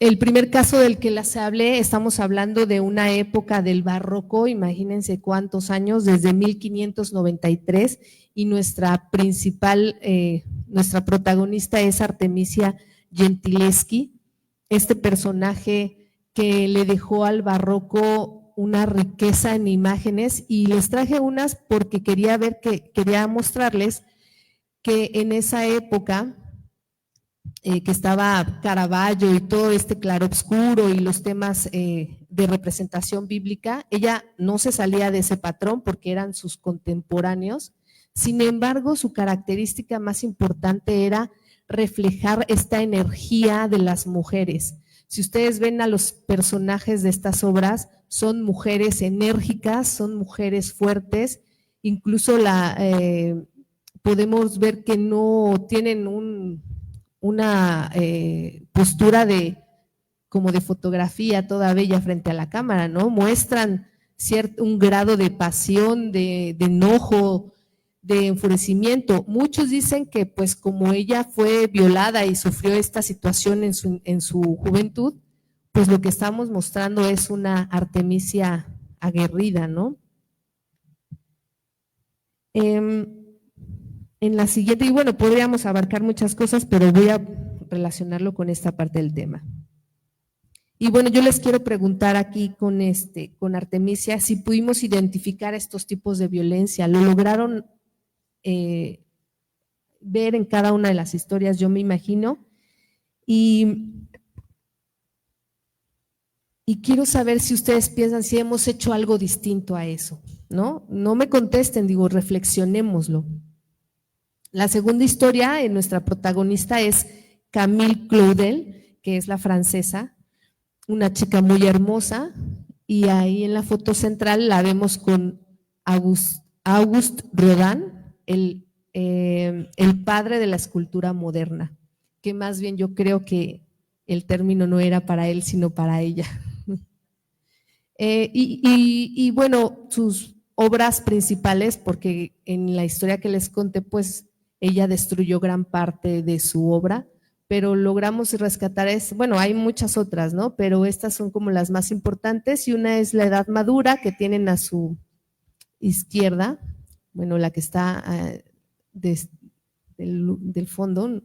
E: El primer caso del que les hablé, estamos hablando de una época del barroco, imagínense cuántos años, desde 1593, y nuestra protagonista es Artemisia Gentileschi, este personaje que le dejó al barroco una riqueza en imágenes, y les traje unas porque quería mostrarles que en esa época que estaba Caravaggio y todo este claroscuro y los temas de representación bíblica, ella no se salía de ese patrón porque eran sus contemporáneos. Sin embargo, su característica más importante era reflejar esta energía de las mujeres. Si ustedes ven a los personajes de estas obras, son mujeres enérgicas, son mujeres fuertes, incluso podemos ver que no tienen una postura como de fotografía toda bella frente a la cámara, ¿no? Muestran un grado de pasión, de enojo, de enfurecimiento. Muchos dicen que pues como ella fue violada y sufrió esta situación en su juventud, pues lo que estamos mostrando es una Artemisia aguerrida, ¿no? En la siguiente, y bueno, podríamos abarcar muchas cosas, pero voy a relacionarlo con esta parte del tema. Y bueno, yo les quiero preguntar aquí con Artemisia si pudimos identificar estos tipos de violencia. ¿Lo lograron ver en cada una de las historias? Yo me imagino. Y quiero saber si ustedes piensan si hemos hecho algo distinto a eso, ¿no? No me contesten, digo, reflexionémoslo. La segunda historia, nuestra protagonista es Camille Claudel, que es la francesa, una chica muy hermosa, y ahí en la foto central la vemos con Auguste Rodin, el padre de la escultura moderna, que más bien yo creo que el término no era para él, sino para ella. Y bueno, sus obras principales, porque en la historia que les conté, pues ella destruyó gran parte de su obra, pero logramos rescatar, bueno, hay muchas otras, ¿no? Pero estas son como las más importantes, y una es La Edad Madura, que tienen a su izquierda, bueno, la que está del fondo,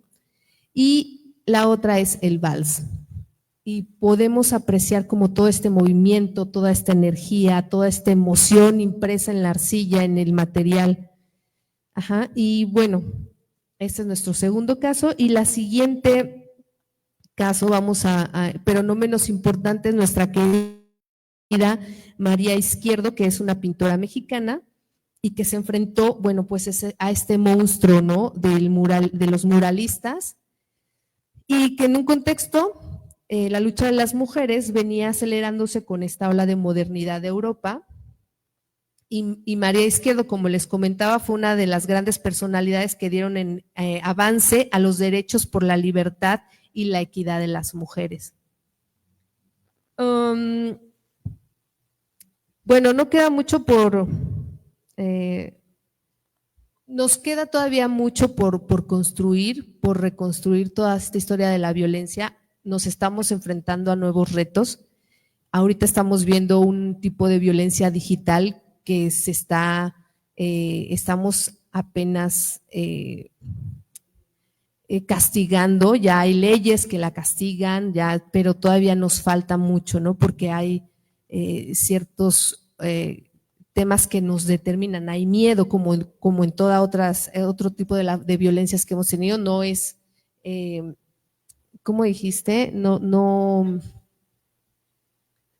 E: y la otra es El Vals. Y podemos apreciar como todo este movimiento, toda esta energía, toda esta emoción impresa en la arcilla, en el material. Ajá, y bueno, este es nuestro segundo caso, y la siguiente caso pero no menos importante, es nuestra querida María Izquierdo, que es una pintora mexicana y que se enfrentó, bueno, pues a este monstruo, ¿no? De los muralistas, y que en un contexto, la lucha de las mujeres venía acelerándose con esta ola de modernidad de Europa. Y María Izquierdo, como les comentaba, fue una de las grandes personalidades que dieron avance a los derechos por la libertad y la equidad de las mujeres. Bueno, no queda mucho nos queda todavía mucho por construir, por reconstruir toda esta historia de la violencia. Nos estamos enfrentando a nuevos retos. Ahorita estamos viendo un tipo de violencia digital que estamos apenas castigando. Ya hay leyes que la castigan, pero todavía nos falta mucho, ¿no? Porque hay ciertos temas que nos determinan. Hay miedo, como en todas otro tipo de violencias que hemos tenido. No es, ¿cómo dijiste? No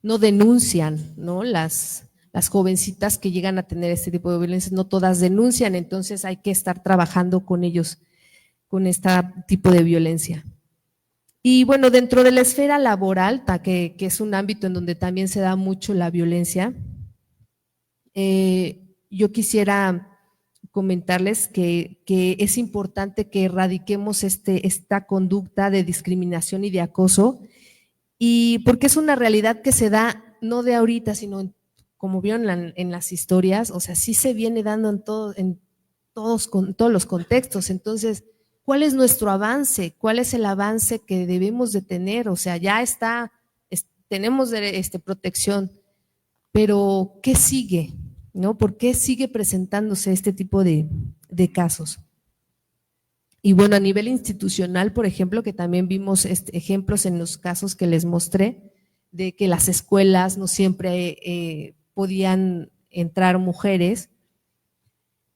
E: denuncian, ¿no? Las jovencitas que llegan a tener este tipo de violencia, no todas denuncian, entonces hay que estar trabajando con ellos, con este tipo de violencia. Y bueno, dentro de la esfera laboral, que es un ámbito en donde también se da mucho la violencia, yo quisiera comentarles que es importante que erradiquemos esta conducta de discriminación y de acoso, y porque es una realidad que se da no de ahorita, sino como vieron en las historias, o sea, sí se viene dando en todos los contextos. Entonces, ¿cuál es nuestro avance? ¿Cuál es el avance que debemos de tener? O sea, ya tenemos protección, pero ¿qué sigue? ¿No? ¿Por qué sigue presentándose este tipo de casos? Y bueno, a nivel institucional, por ejemplo, que también vimos ejemplos en los casos que les mostré, de que las escuelas no siempre podían entrar mujeres.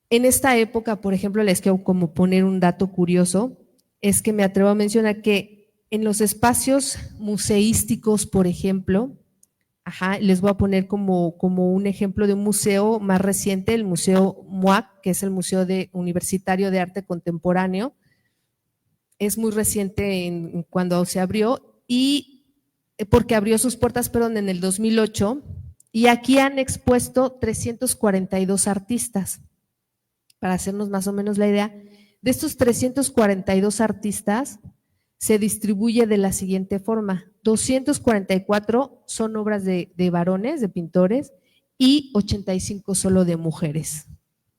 E: En esta época, por ejemplo, les quiero como poner un dato curioso, es que me atrevo a mencionar que en los espacios museísticos, por ejemplo, les voy a poner como un ejemplo de un museo más reciente, el Museo MUAC, que es el Museo Universitario de Arte Contemporáneo. Es muy reciente cuando se abrió, y porque abrió sus puertas, en el 2008, y aquí han expuesto 342 artistas. Para hacernos más o menos la idea, de estos 342 artistas, se distribuye de la siguiente forma: 244 son obras de varones, de pintores, y 85 solo de mujeres.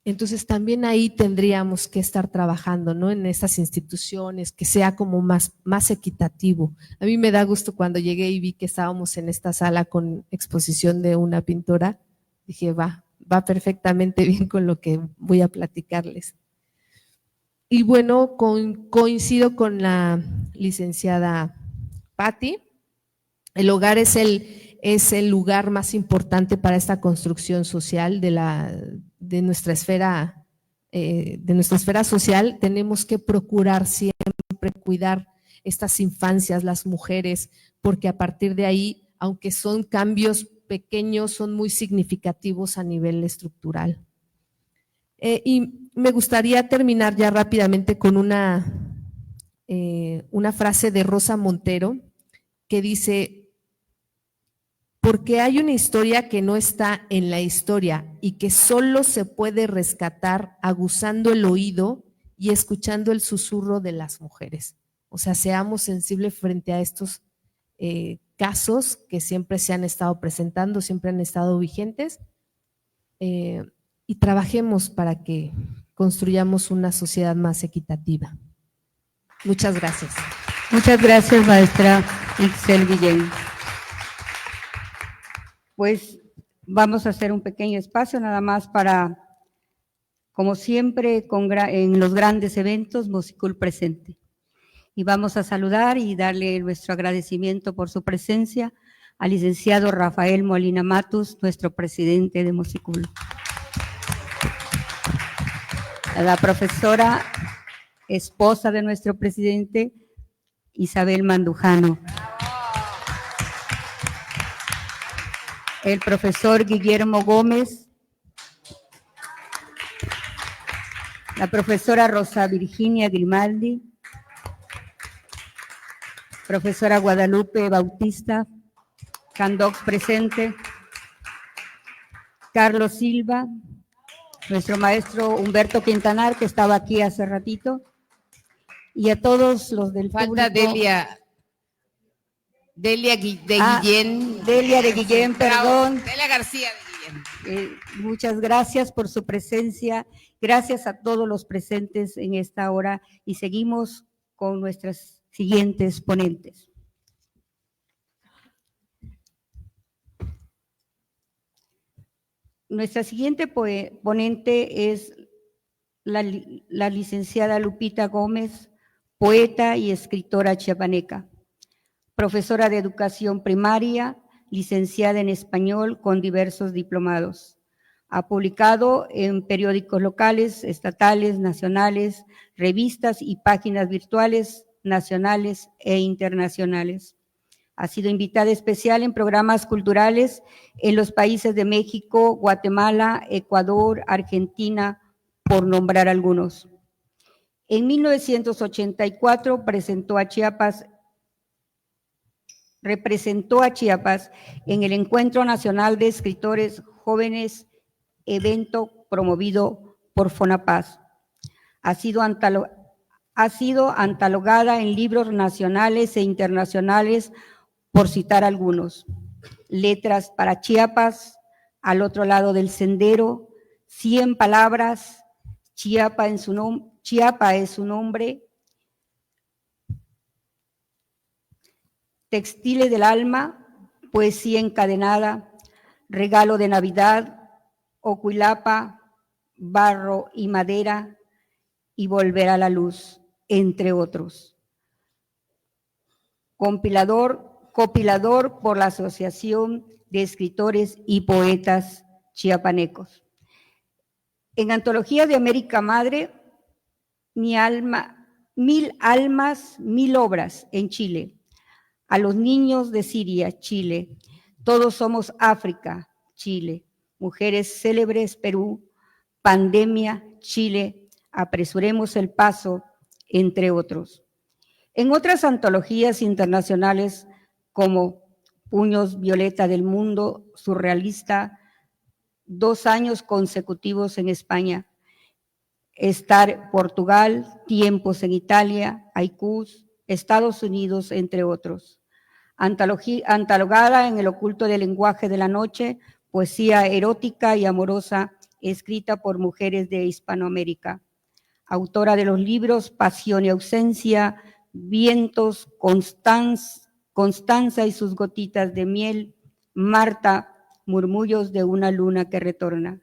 E: Entonces también ahí tendríamos que estar trabajando, ¿no? En estas instituciones, que sea como más equitativo. A mí me da gusto cuando llegué y vi que estábamos en esta sala con exposición de una pintora, dije, va perfectamente bien con lo que voy a platicarles. Y bueno, coincido con la licenciada Patti. El hogar es el lugar más importante para esta construcción social de nuestra esfera social. Tenemos que procurar siempre cuidar estas infancias, las mujeres, porque a partir de ahí, aunque son cambios pequeños, son muy significativos a nivel estructural. Y me gustaría terminar ya rápidamente con una frase de Rosa Montero que dice: porque hay una historia que no está en la historia y que solo se puede rescatar aguzando el oído y escuchando el susurro de las mujeres. O sea, seamos sensibles frente a estos casos que siempre se han estado presentando, siempre han estado vigentes, y trabajemos para que construyamos una sociedad más equitativa. Muchas gracias.
C: Muchas gracias, maestra Ixel Guillén. Pues vamos a hacer un pequeño espacio nada más para, como siempre, en los grandes eventos, Musicul presente. Y vamos a saludar y darle nuestro agradecimiento por su presencia al licenciado Rafael Molina Matus, nuestro presidente de Musicul. A la profesora, esposa de nuestro presidente, Isabel Mandujano. El profesor Guillermo Gómez, la profesora Rosa Virginia Grimaldi, profesora Guadalupe Bautista, Candox presente, Carlos Silva, nuestro maestro Humberto Quintanar, que estaba aquí hace ratito, y a todos los del público.
B: Falta Delia de Guillén.
C: Delia de Guillén, perdón.
B: Delia García de Guillén.
C: Muchas gracias por su presencia, gracias a todos los presentes en esta hora, y seguimos con nuestras siguientes ponentes. Nuestra siguiente ponente es la licenciada Lupita Gómez, poeta y escritora chiapaneca, profesora de educación primaria, licenciada en español con diversos diplomados. Ha publicado en periódicos locales, estatales, nacionales, revistas y páginas virtuales nacionales e internacionales. Ha sido invitada especial en programas culturales en los países de México, Guatemala, Ecuador, Argentina, por nombrar algunos. En 1984 representó a Chiapas en el Encuentro Nacional de Escritores Jóvenes, evento promovido por FONAPAS. Ha sido antologada en libros nacionales e internacionales, por citar algunos. Letras para Chiapas, Al otro lado del sendero, 100 palabras, Chiapa es su nombre, Textiles del alma, Poesía encadenada, Regalo de Navidad, Ocuilapa, Barro y madera, y Volver a la luz, entre otros. Copilador por la Asociación de Escritores y Poetas Chiapanecos. En Antología de América Madre, Mil almas, 1000 obras en Chile. A los niños de Siria, Chile. Todos somos África, Chile. Mujeres célebres, Perú. Pandemia, Chile. Apresuremos el paso, entre otros. En otras antologías internacionales, como Puños Violeta del Mundo, surrealista, 2 años consecutivos en España. Estar, Portugal, Tiempos en Italia, Haikus, Estados Unidos, entre otros. Antologada en El oculto del lenguaje de la noche, poesía erótica y amorosa, escrita por mujeres de Hispanoamérica. Autora de los libros Pasión y ausencia, Vientos, Constanza y sus gotitas de miel, Marta, Murmullos de una luna que retorna.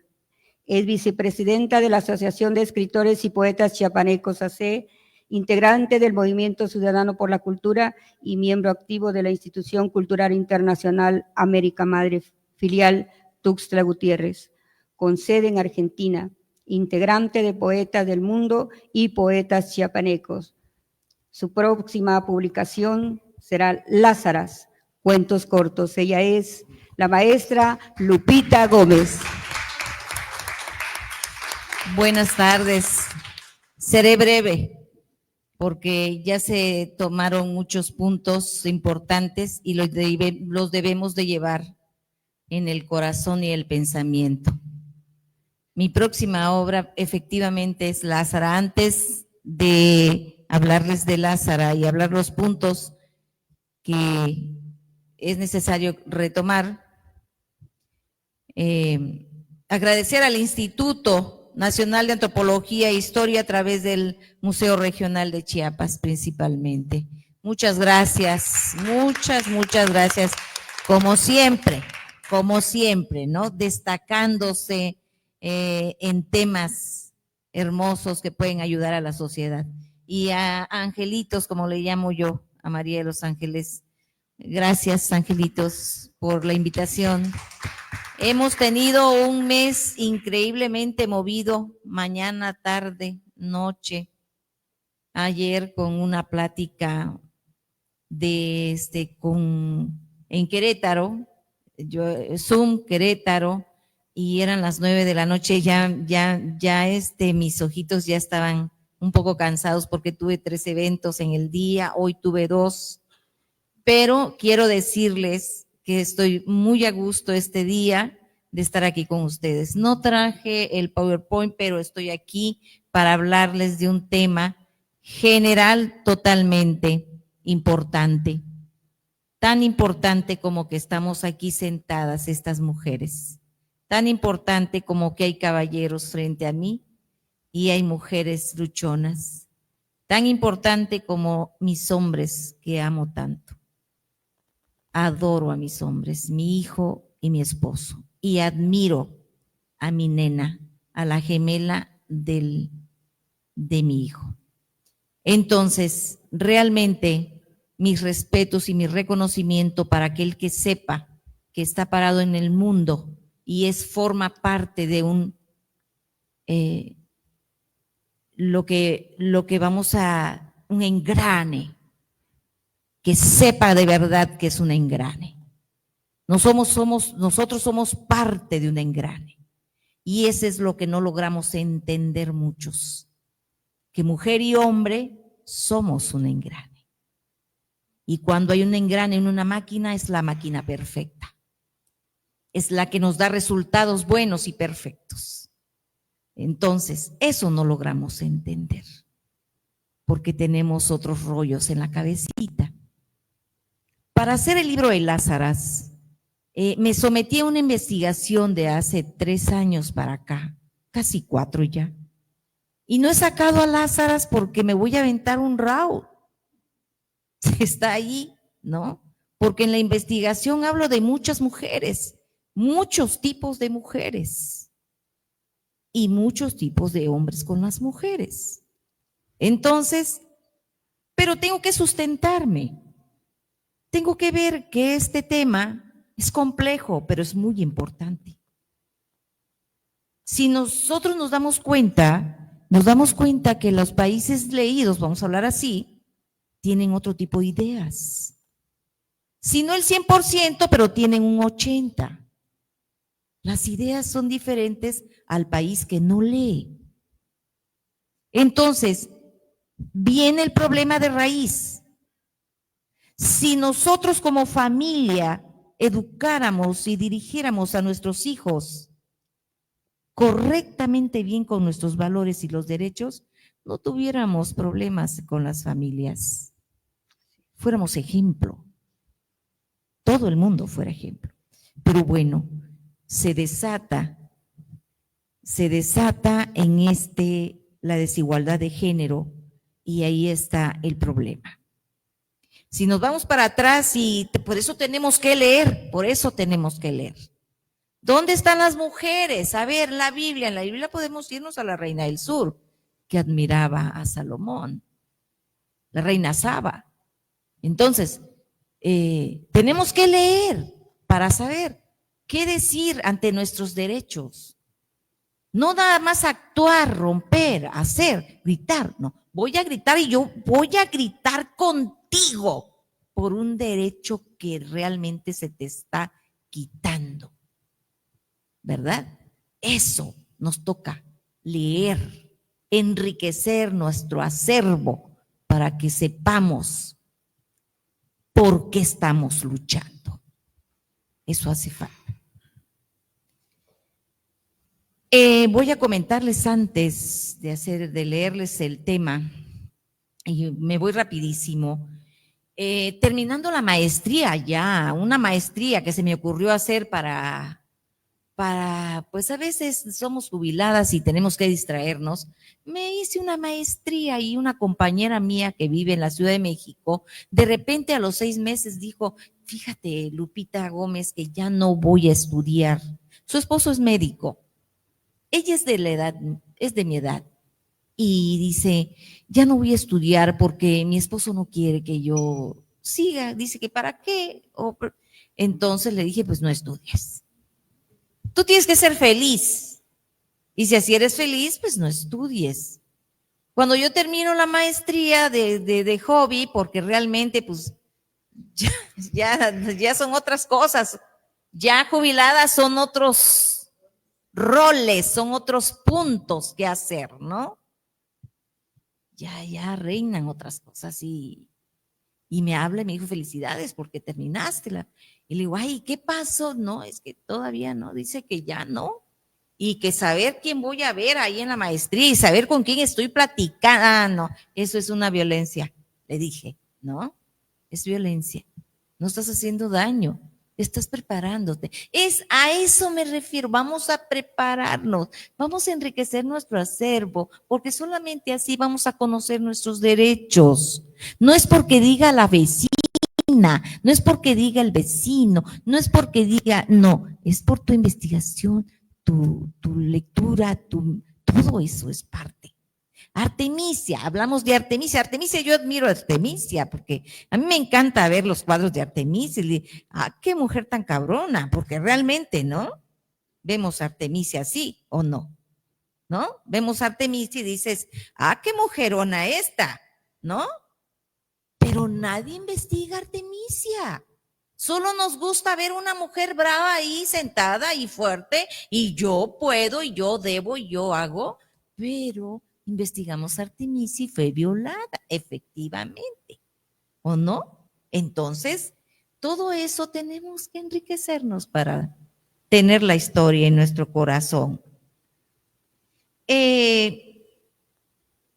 C: Es vicepresidenta de la Asociación de Escritores y Poetas Chiapanecos AC, integrante del Movimiento Ciudadano por la Cultura y miembro activo de la Institución Cultural Internacional América Madre, filial Tuxtla Gutiérrez, con sede en Argentina, integrante de Poetas del Mundo y Poetas Chiapanecos. Su próxima publicación será Lázaras, cuentos cortos. Ella es la maestra Lupita Gómez.
F: Buenas tardes. Seré breve porque ya se tomaron muchos puntos importantes y los debemos de llevar en el corazón y el pensamiento. Mi próxima obra efectivamente es Lázara. Antes de hablarles de Lázara y hablar los puntos que es necesario retomar, agradecer al Instituto Nacional de Antropología e Historia a través del Museo Regional de Chiapas principalmente. Muchas gracias, muchas gracias, como siempre, ¿no? Destacándose en temas hermosos que pueden ayudar a la sociedad. Y a Angelitos, como le llamo yo, a María de los Ángeles, gracias, Angelitos, por la invitación. Hemos tenido un mes increíblemente movido, mañana, tarde, noche. Ayer con una plática en Querétaro, Zoom Querétaro, y eran las 9 de la noche, ya mis ojitos ya estaban un poco cansados porque tuve 3 eventos en el día, hoy tuve 2, pero quiero decirles que estoy muy a gusto este día de estar aquí con ustedes. No traje el PowerPoint, pero estoy aquí para hablarles de un tema general totalmente importante, tan importante como que estamos aquí sentadas estas mujeres, tan importante como que hay caballeros frente a mí y hay mujeres luchonas, tan importante como mis hombres que amo tanto. Adoro a mis hombres, mi hijo y mi esposo, y admiro a mi nena, a la gemela de mi hijo. Entonces, realmente, mis respetos y mi reconocimiento para aquel que sepa que está parado en el mundo y forma parte de un un engrane, que sepa de verdad que es un engrane. Nosotros somos parte de un engrane. Y eso es lo que no logramos entender muchos, que mujer y hombre somos un engrane. Y cuando hay un engrane en una máquina, es la máquina perfecta. Es la que nos da resultados buenos y perfectos. Entonces, eso no logramos entender, porque tenemos otros rollos en la cabecita. Para hacer el libro de Lázaras, me sometí a una investigación de hace 3 años para acá, casi 4 ya. Y no he sacado a Lázaras porque me voy a aventar un round. Está ahí, ¿no? Porque en la investigación hablo de muchas mujeres, muchos tipos de mujeres y muchos tipos de hombres con las mujeres. Entonces, pero tengo que sustentarme. Tengo que ver que este tema es complejo, pero es muy importante. Si nosotros nos damos cuenta que los países leídos, vamos a hablar así, tienen otro tipo de ideas. Si no el 100%, pero tienen un 80%. Las ideas son diferentes al país que no lee. Entonces, viene el problema de raíz. Si nosotros como familia educáramos y dirigiéramos a nuestros hijos correctamente bien con nuestros valores y los derechos, no tuviéramos problemas con las familias. Fuéramos ejemplo. Todo el mundo fuera ejemplo. Pero bueno, se desata en la desigualdad de género y ahí está el problema. Si nos vamos para atrás y por eso tenemos que leer. ¿Dónde están las mujeres? A ver, en la Biblia podemos irnos a la reina del sur, que admiraba a Salomón, la reina Saba. Entonces, tenemos que leer para saber qué decir ante nuestros derechos. No nada más actuar, romper, hacer, gritar. No, voy a gritar y yo voy a gritar contigo por un derecho que realmente se te está quitando. ¿Verdad? Eso nos toca leer, enriquecer nuestro acervo para que sepamos por qué estamos luchando. Eso hace falta. Voy a comentarles antes de leerles el tema, y me voy rapidísimo. Terminando la maestría ya, una maestría que se me ocurrió hacer para, pues a veces somos jubiladas y tenemos que distraernos. Me hice una maestría y una compañera mía que vive en la Ciudad de México, de repente a los 6 meses dijo, fíjate, Lupita Gómez, que ya no voy a estudiar. Su esposo es médico. Ella es de mi edad. Y dice, ya no voy a estudiar porque mi esposo no quiere que yo siga. Dice que ¿para qué? Entonces le dije, pues no estudies. Tú tienes que ser feliz. Y si así eres feliz, pues no estudies. Cuando yo termino la maestría de hobby, porque realmente pues ya son otras cosas, ya jubiladas son otros roles, son otros puntos que hacer, ¿no? Ya reinan otras cosas y me habla y me dijo, felicidades porque terminaste. Y le digo, ay, ¿qué pasó? No, es que todavía no, dice que ya no. Y que saber quién voy a ver ahí en la maestría y saber con quién estoy platicando. Ah, no, eso es una violencia. Le dije, no, es violencia. No estás haciendo daño, estás preparándote. A eso me refiero, vamos a prepararnos, vamos a enriquecer nuestro acervo, porque solamente así vamos a conocer nuestros derechos. No es porque diga la vecina, no es porque diga el vecino, no es porque diga, no, es por tu investigación, tu lectura, todo eso es parte. Artemisia, hablamos de Artemisia. Artemisia, yo admiro a Artemisia porque a mí me encanta ver los cuadros de Artemisia y digo, qué mujer tan cabrona, porque realmente, ¿no? Vemos a Artemisia así, ¿o no? ¿No? Vemos a Artemisia y dices, qué mujerona esta, ¿no? Pero nadie investiga a Artemisia. Solo nos gusta ver una mujer brava ahí sentada y fuerte y yo puedo y yo debo y yo hago, pero investigamos a Artemisia y fue violada, efectivamente, ¿o no? Entonces, todo eso tenemos que enriquecernos para tener la historia en nuestro corazón.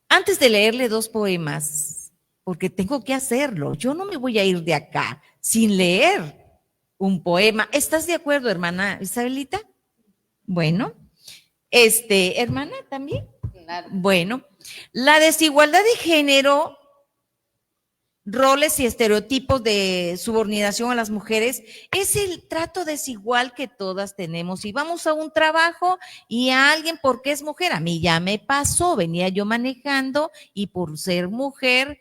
F: Antes de leerle 2 poemas, porque tengo que hacerlo, yo no me voy a ir de acá sin leer un poema. ¿Estás de acuerdo, hermana Isabelita? Bueno, hermana también.
B: Claro.
F: Bueno, la desigualdad de género, roles y estereotipos de subordinación a las mujeres es el trato desigual que todas tenemos. Y vamos a un trabajo y a alguien porque es mujer, a mí ya me pasó, venía yo manejando y por ser mujer,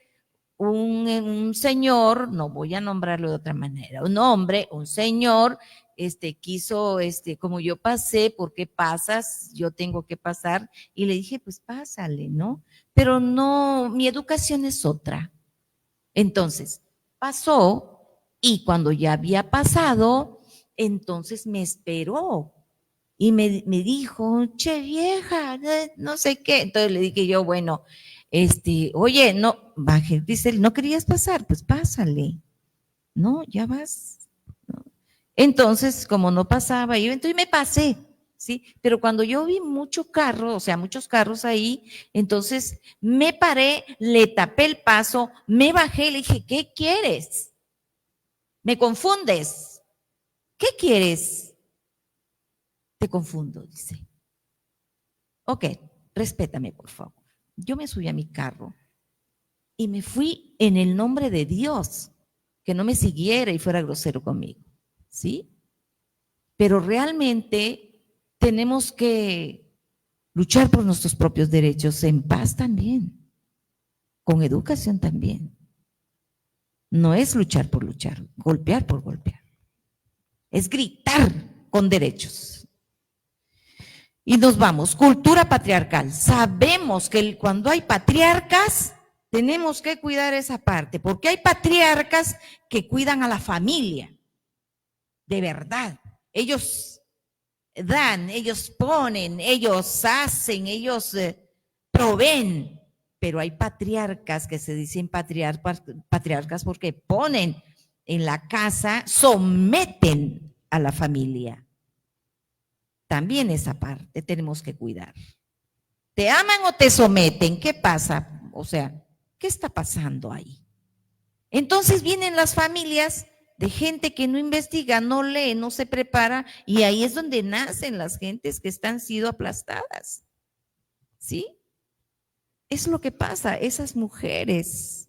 F: un señor, no voy a nombrarlo de otra manera, un hombre, un señor, quiso, como yo pasé, ¿por qué pasas? Yo tengo que pasar. Y le dije, pues pásale, ¿no? Pero no, mi educación es otra. Entonces, pasó y cuando ya había pasado, entonces me esperó y me dijo, che vieja, no sé qué. Entonces le dije yo, bueno, oye, no, baje, dice, no querías pasar, pues pásale. No, ya vas. ¿No? Entonces, como no pasaba, yo entonces me pasé. ¿Sí? Pero cuando yo vi mucho carro, o sea, muchos carros ahí, entonces me paré, le tapé el paso, me bajé, le dije, ¿qué quieres? Me confundes. ¿Qué quieres? Te confundo, dice. Ok, respétame, por favor. Yo me subí a mi carro y me fui en el nombre de Dios, que no me siguiera y fuera grosero conmigo, ¿sí? Pero realmente tenemos que luchar por nuestros propios derechos en paz también, con educación también. No es luchar por luchar, golpear por golpear. Es gritar con derechos. Y nos vamos, cultura patriarcal. Sabemos que cuando hay patriarcas, tenemos que cuidar esa parte, porque hay patriarcas que cuidan a la familia, de verdad. Ellos dan, ellos ponen, ellos hacen, ellos proveen, pero hay patriarcas que se dicen patriarcas porque ponen en la casa, someten a la familia. También esa parte tenemos que cuidar. ¿Te aman o te someten? ¿Qué pasa? O sea, ¿qué está pasando ahí? Entonces vienen las familias de gente que no investiga, no lee, no se prepara, y ahí es donde nacen las gentes que están siendo aplastadas. ¿Sí? Es lo que pasa, esas mujeres,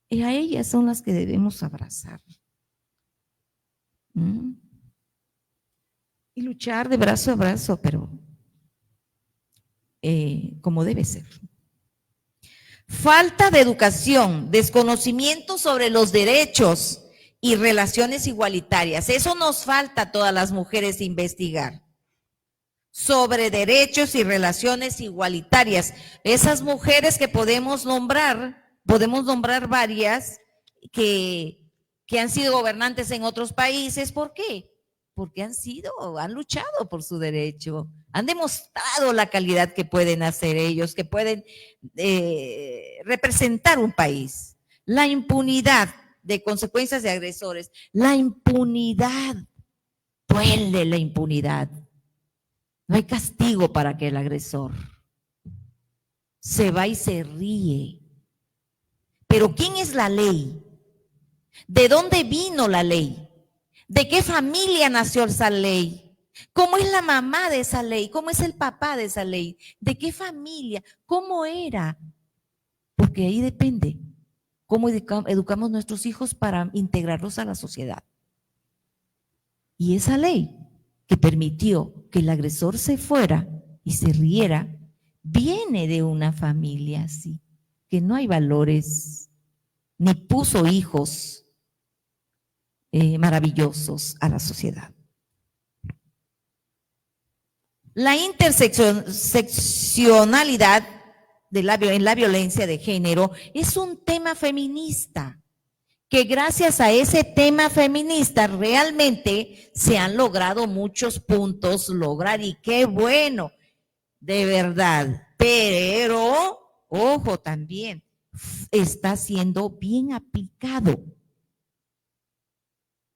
F: y a ellas son las que debemos abrazar. Y luchar de brazo a brazo, pero como debe ser. Falta de educación, desconocimiento sobre los derechos y relaciones igualitarias. Eso nos falta a todas las mujeres investigar. Sobre derechos y relaciones igualitarias. Esas mujeres que podemos nombrar varias que han sido gobernantes en otros países. ¿Por qué? Porque han luchado por su derecho, han demostrado la calidad que pueden hacer ellos, que pueden representar un país. La impunidad de consecuencias de agresores, la impunidad, duele la impunidad. No hay castigo para que el agresor se va y se ríe. Pero ¿quién es la ley? ¿De dónde vino la ley? ¿De qué familia nació esa ley? ¿Cómo es la mamá de esa ley? ¿Cómo es el papá de esa ley? ¿De qué familia? ¿Cómo era? Porque ahí depende cómo educamos a nuestros hijos para integrarlos a la sociedad. Y esa ley que permitió que el agresor se fuera y se riera, viene de una familia así, que no hay valores, ni puso hijos maravillosos a la sociedad. La interseccionalidad en la violencia de género es un tema feminista, que gracias a ese tema feminista realmente se han logrado muchos puntos, y qué bueno, de verdad, pero, ojo también, está siendo bien aplicado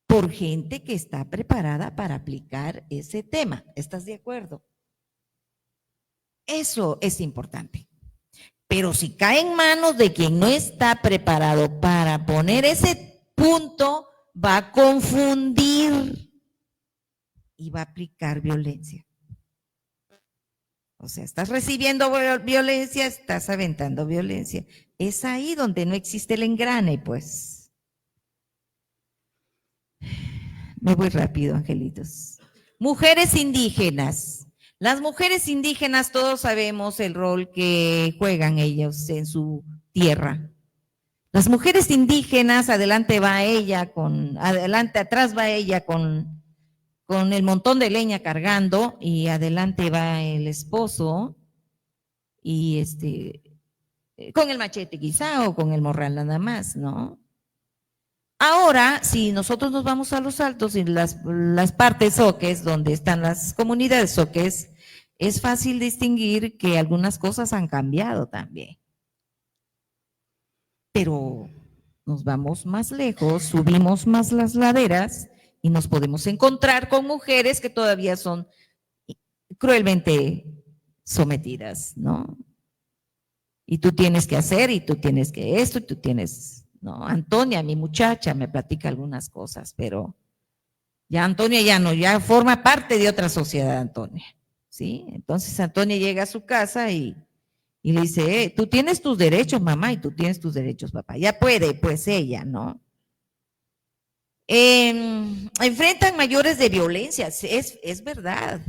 F: por gente que está preparada para aplicar ese tema. ¿Estás de acuerdo? Eso es importante. Pero si cae en manos de quien no está preparado para poner ese punto, va a confundir y va a aplicar violencia. O sea, estás recibiendo violencia, estás aventando violencia. Es ahí donde no existe el engrane, pues. Me voy rápido, angelitos. Mujeres indígenas. Las mujeres indígenas, todos sabemos el rol que juegan ellos en su tierra. Las mujeres indígenas, adelante va ella atrás va ella con el montón de leña cargando, y adelante va el esposo, y con el machete quizá, o con el morral nada más, ¿no? Ahora, si nosotros nos vamos a los altos y las partes zoques, donde están las comunidades zoques, es fácil distinguir que algunas cosas han cambiado también. Pero nos vamos más lejos, subimos más las laderas y nos podemos encontrar con mujeres que todavía son cruelmente sometidas, ¿no? Y tú tienes que hacer, y tú tienes que esto, y tú tienes, ¿no? Antonia, mi muchacha, me platica algunas cosas, pero ya Antonia ya no, ya forma parte de otra sociedad, Antonia, ¿sí? Entonces Antonia llega a su casa y le dice, tú tienes tus derechos, mamá, y tú tienes tus derechos, papá. Ya puede, pues ella, ¿no? Enfrentan mayores de violencia, es verdad.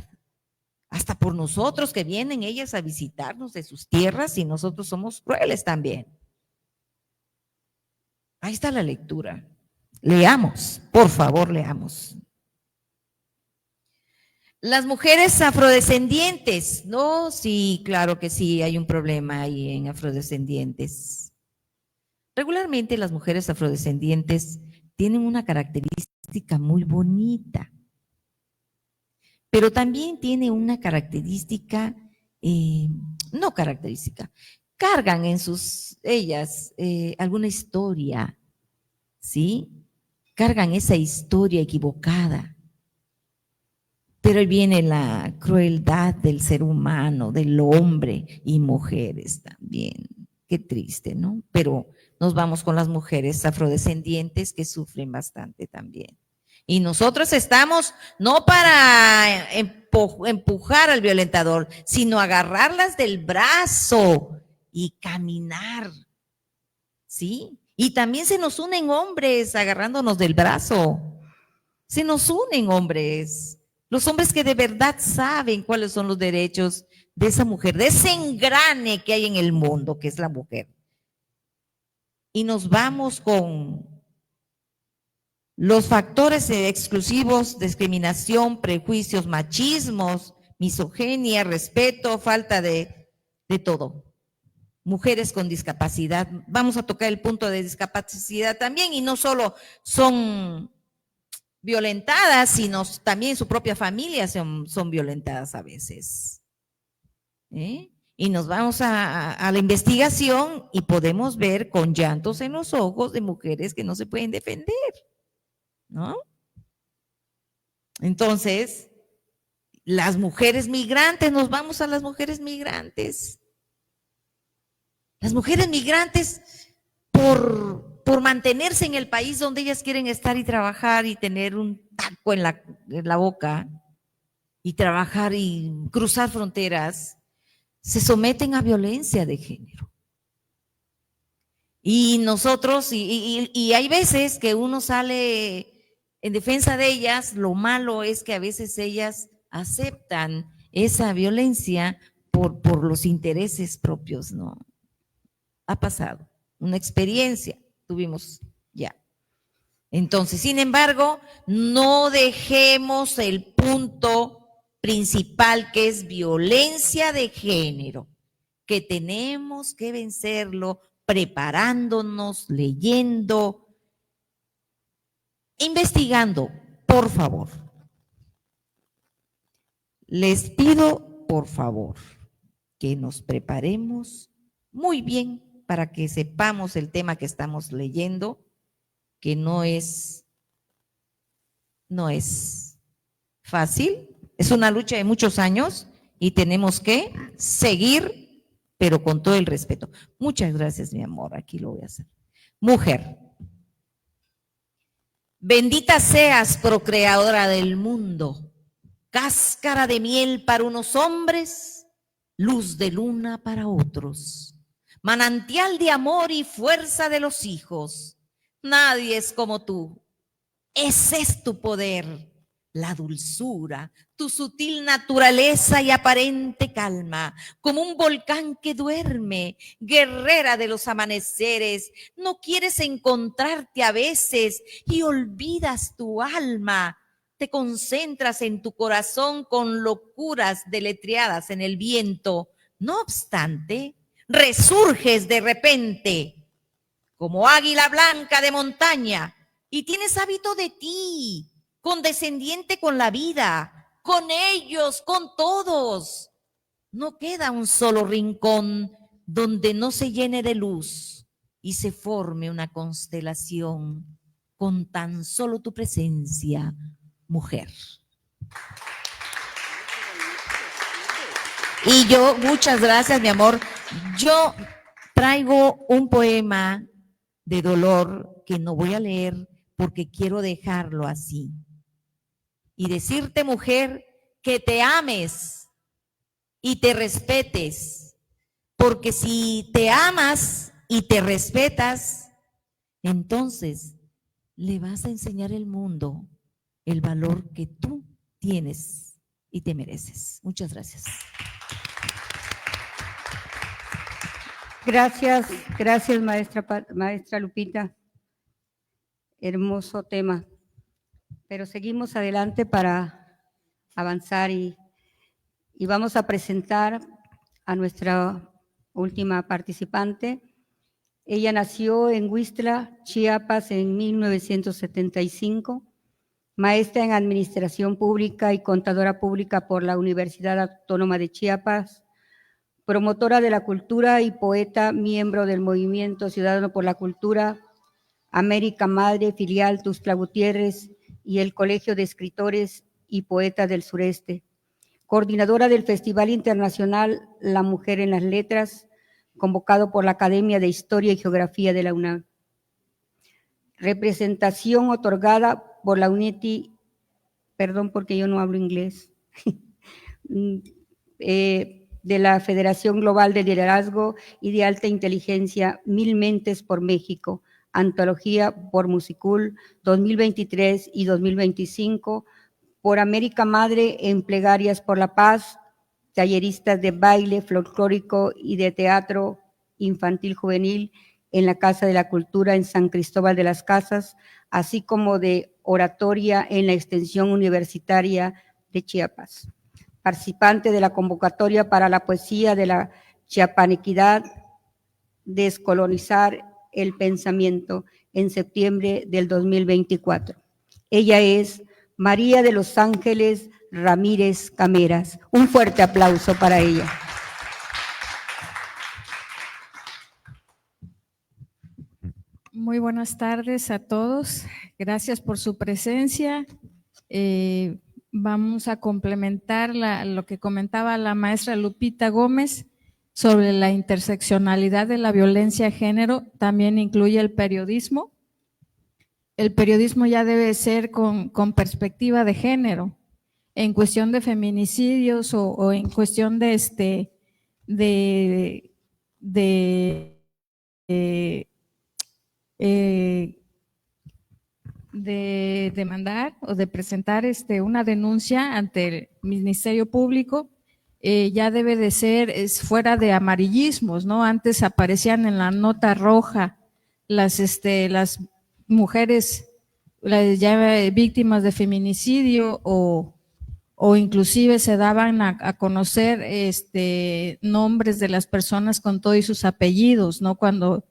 F: Hasta por nosotros, que vienen ellas a visitarnos de sus tierras, y nosotros somos crueles también. Ahí está la lectura. Leamos, por favor, leamos. Las mujeres afrodescendientes, ¿no? Sí, claro que sí, hay un problema ahí en afrodescendientes. Regularmente las mujeres afrodescendientes tienen una característica muy bonita, pero también tiene una característica, no característica, cargan en ellas alguna historia, ¿sí? Cargan esa historia equivocada. Pero ahí viene la crueldad del ser humano, del hombre, y mujeres también. Qué triste, ¿no? Pero nos vamos con las mujeres afrodescendientes, que sufren bastante también. Y nosotros estamos no para empujar al violentador, sino agarrarlas del brazo y caminar, ¿sí? Y también se nos unen hombres agarrándonos del brazo. Se nos unen hombres. Los hombres que de verdad saben cuáles son los derechos de esa mujer, de ese engrane que hay en el mundo, que es la mujer. Y nos vamos con los factores exclusivos: discriminación, prejuicios, machismos, misoginia, respeto, falta de todo. Mujeres con discapacidad, vamos a tocar el punto de discapacidad también, y no solo son violentadas, sino también su propia familia son violentadas a veces. Y nos vamos a la investigación y podemos ver con llantos en los ojos de mujeres que no se pueden defender, ¿no? Entonces, las mujeres migrantes, nos vamos a las mujeres migrantes. Las mujeres migrantes, por mantenerse en el país donde ellas quieren estar y trabajar y tener un taco en la boca y trabajar y cruzar fronteras, se someten a violencia de género. Y nosotros, y hay veces que uno sale en defensa de ellas. Lo malo es que a veces ellas aceptan esa violencia por los intereses propios, ¿no? Ha pasado, una experiencia tuvimos ya. Entonces, sin embargo, no dejemos el punto principal, que es violencia de género, que tenemos que vencerlo preparándonos, leyendo, investigando, por favor. Les pido, por favor, que nos preparemos muy bien para que sepamos el tema que estamos leyendo, que no es fácil, es una lucha de muchos años, y tenemos que seguir, pero con todo el respeto. Muchas gracias, mi amor, aquí lo voy a hacer. Mujer, bendita seas, procreadora del mundo, cáscara de miel para unos hombres, luz de luna para otros, manantial de amor y fuerza de los hijos. Nadie es como tú. Ese es tu poder, la dulzura, tu sutil naturaleza y aparente calma, como un volcán que duerme, guerrera de los amaneceres. No quieres encontrarte a veces y olvidas tu alma. Te concentras en tu corazón con locuras deletreadas en el viento. No obstante, resurges de repente como águila blanca de montaña y tienes hábito de ti, condescendiente con la vida, con ellos, con todos. No queda un solo rincón donde no se llene de luz y se forme una constelación con tan solo tu presencia, mujer. Y yo, muchas gracias, mi amor. Yo traigo un poema de dolor que no voy a leer porque quiero dejarlo así. Y decirte, mujer, que te ames y te respetes, porque si te amas y te respetas, entonces le vas a enseñar al mundo el valor que tú tienes y te mereces. Muchas gracias.
C: Gracias, maestra Lupita. Hermoso tema. Pero seguimos adelante para avanzar y vamos a presentar a nuestra última participante. Ella nació en Huixtla, Chiapas, en 1975, maestra en Administración Pública y contadora pública por la Universidad Autónoma de Chiapas, promotora de la cultura y poeta, miembro del Movimiento Ciudadano por la Cultura, América Madre, filial Tuxtla Gutiérrez y el Colegio de Escritores y Poetas del Sureste, coordinadora del Festival Internacional La Mujer en las Letras, convocado por la Academia de Historia y Geografía de la UNAM. Representación otorgada por la UNETI, perdón porque yo no hablo inglés, de la Federación Global de Liderazgo y de Alta Inteligencia, Mil Mentes por México, Antología por Musicul 2023 y 2025, por América Madre en Plegarias por la Paz, talleristas de baile folclórico y de teatro infantil juvenil en la Casa de la Cultura en San Cristóbal de las Casas, así como de oratoria en la Extensión Universitaria de Chiapas. Participante de la convocatoria para la poesía de la chiapanequidad, Descolonizar el Pensamiento, en septiembre del 2024. Ella es María de los Ángeles Ramírez Cameras. Un fuerte aplauso para ella.
G: Muy buenas tardes a todos. Gracias por su presencia. Vamos a complementar lo que comentaba la maestra Lupita Gómez sobre la interseccionalidad de la violencia de género. También incluye el periodismo. El periodismo ya debe ser con perspectiva de género, en cuestión de feminicidios o en cuestión de demandar o de presentar una denuncia ante el Ministerio Público. Ya debe de ser fuera de amarillismos, ¿no? Antes aparecían en la nota roja las mujeres ya víctimas de feminicidio o inclusive se daban a conocer nombres de las personas con todos y sus apellidos, ¿no? Cuando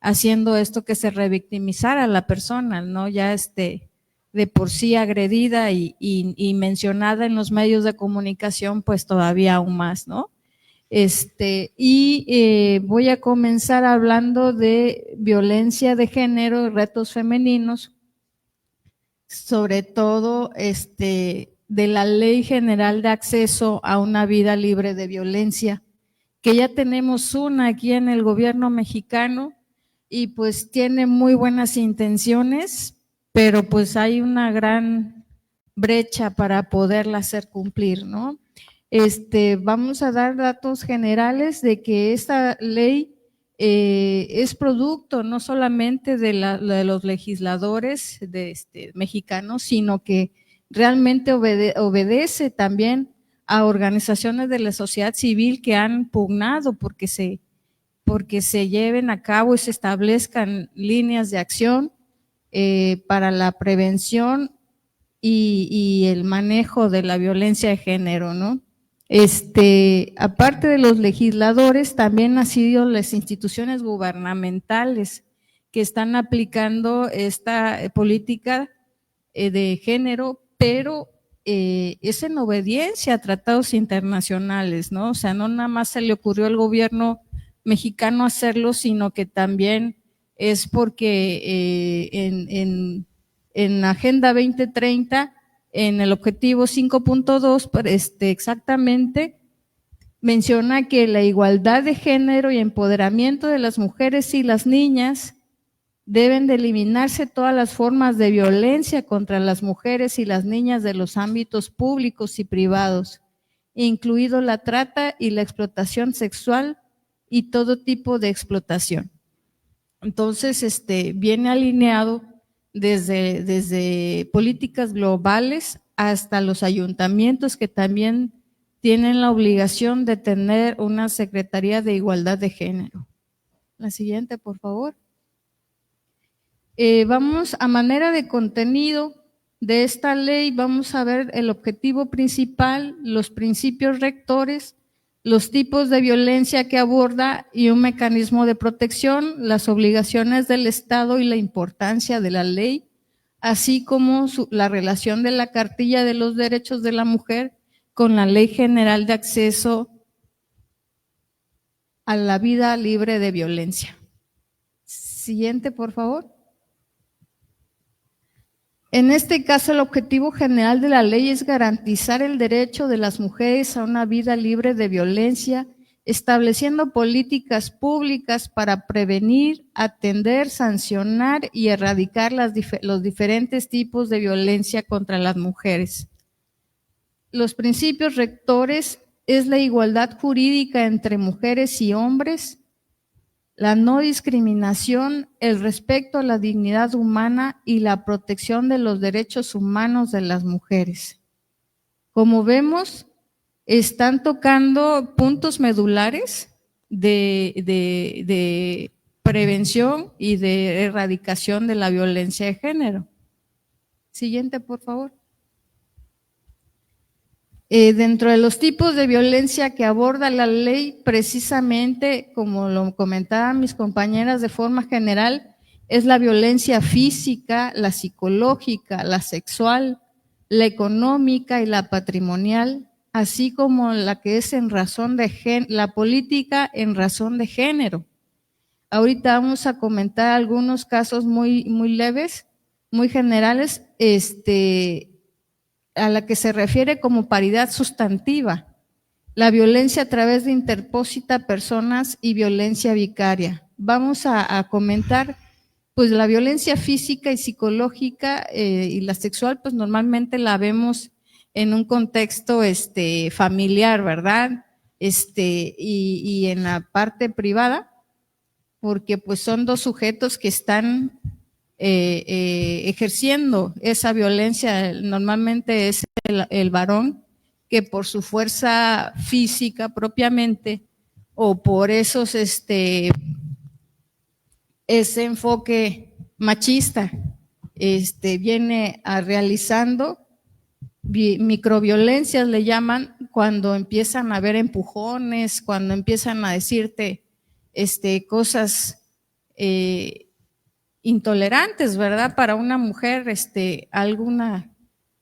G: haciendo esto que se revictimizara a la persona, ¿no? Ya de por sí agredida y mencionada en los medios de comunicación, pues todavía aún más, ¿no? Voy a comenzar hablando de violencia de género y retos femeninos, sobre todo de la Ley General de Acceso a una Vida Libre de Violencia, que ya tenemos una aquí en el gobierno mexicano y pues tiene muy buenas intenciones, pero pues hay una gran brecha para poderla hacer cumplir, ¿no? Vamos a dar datos generales de que esta ley es producto no solamente de los legisladores mexicanos, sino que realmente obedece también a organizaciones de la sociedad civil que han pugnado porque se lleven a cabo y se establezcan líneas de acción para la prevención y el manejo de la violencia de género, ¿no? Aparte de los legisladores, también han sido las instituciones gubernamentales que están aplicando esta política de género, pero es en obediencia a tratados internacionales, ¿no? O sea, no nada más se le ocurrió al gobierno mexicano hacerlo, sino que también es porque en Agenda 2030, en el objetivo 5.2, exactamente, menciona que la igualdad de género y empoderamiento de las mujeres y las niñas deben de eliminarse todas las formas de violencia contra las mujeres y las niñas de los ámbitos públicos y privados, incluido la trata y la explotación sexual y todo tipo de explotación. Entonces, viene alineado desde políticas globales hasta los ayuntamientos, que también tienen la obligación de tener una Secretaría de Igualdad de Género. La siguiente, por favor. Vamos a manera de contenido de esta ley, vamos a ver el objetivo principal, los principios rectores, los tipos de violencia que aborda y un mecanismo de protección, las obligaciones del Estado y la importancia de la ley, así como la relación de la Cartilla de los Derechos de la Mujer con la Ley General de Acceso a la Vida Libre de Violencia. Siguiente, por favor. En este caso, el objetivo general de la ley es garantizar el derecho de las mujeres a una vida libre de violencia, estableciendo políticas públicas para prevenir, atender, sancionar y erradicar los diferentes tipos de violencia contra las mujeres. Los principios rectores es la igualdad jurídica entre mujeres y hombres, la no discriminación, el respeto a la dignidad humana y la protección de los derechos humanos de las mujeres. Como vemos, están tocando puntos medulares de prevención y de erradicación de la violencia de género. Siguiente, por favor. Dentro de los tipos de violencia que aborda la ley, precisamente, como lo comentaban mis compañeras de forma general, es la violencia física, la psicológica, la sexual, la económica y la patrimonial, así como la que es en razón de la política en razón de género. Ahorita vamos a comentar algunos casos muy leves, muy generales, a la que se refiere como paridad sustantiva, la violencia a través de interpósita personas y violencia vicaria. Vamos a comentar, pues la violencia física y psicológica y la sexual, pues normalmente la vemos en un contexto familiar, ¿verdad? Y en la parte privada, porque pues son dos sujetos que están ejerciendo esa violencia. Normalmente es el varón, que por su fuerza física propiamente o por esos ese enfoque machista viene realizando microviolencias, le llaman, cuando empiezan a haber empujones, cuando empiezan a decirte cosas intolerantes, ¿verdad? Para una mujer, alguna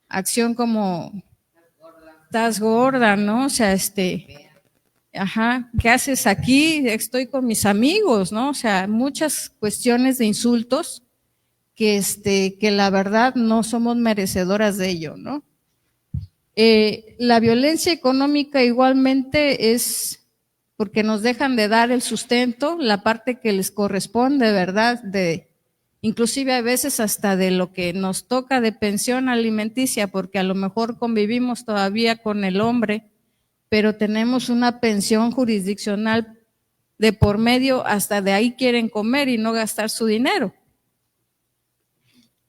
G: acción como estás gorda, ¿no? O sea, ¿qué haces aquí? Estoy con mis amigos, ¿no? O sea, muchas cuestiones de insultos que la verdad no somos merecedoras de ello, ¿no? La violencia económica igualmente es porque nos dejan de dar el sustento, la parte que les corresponde, ¿verdad? Inclusive a veces hasta de lo que nos toca de pensión alimenticia, porque a lo mejor convivimos todavía con el hombre, pero tenemos una pensión jurisdiccional de por medio, hasta de ahí quieren comer y no gastar su dinero.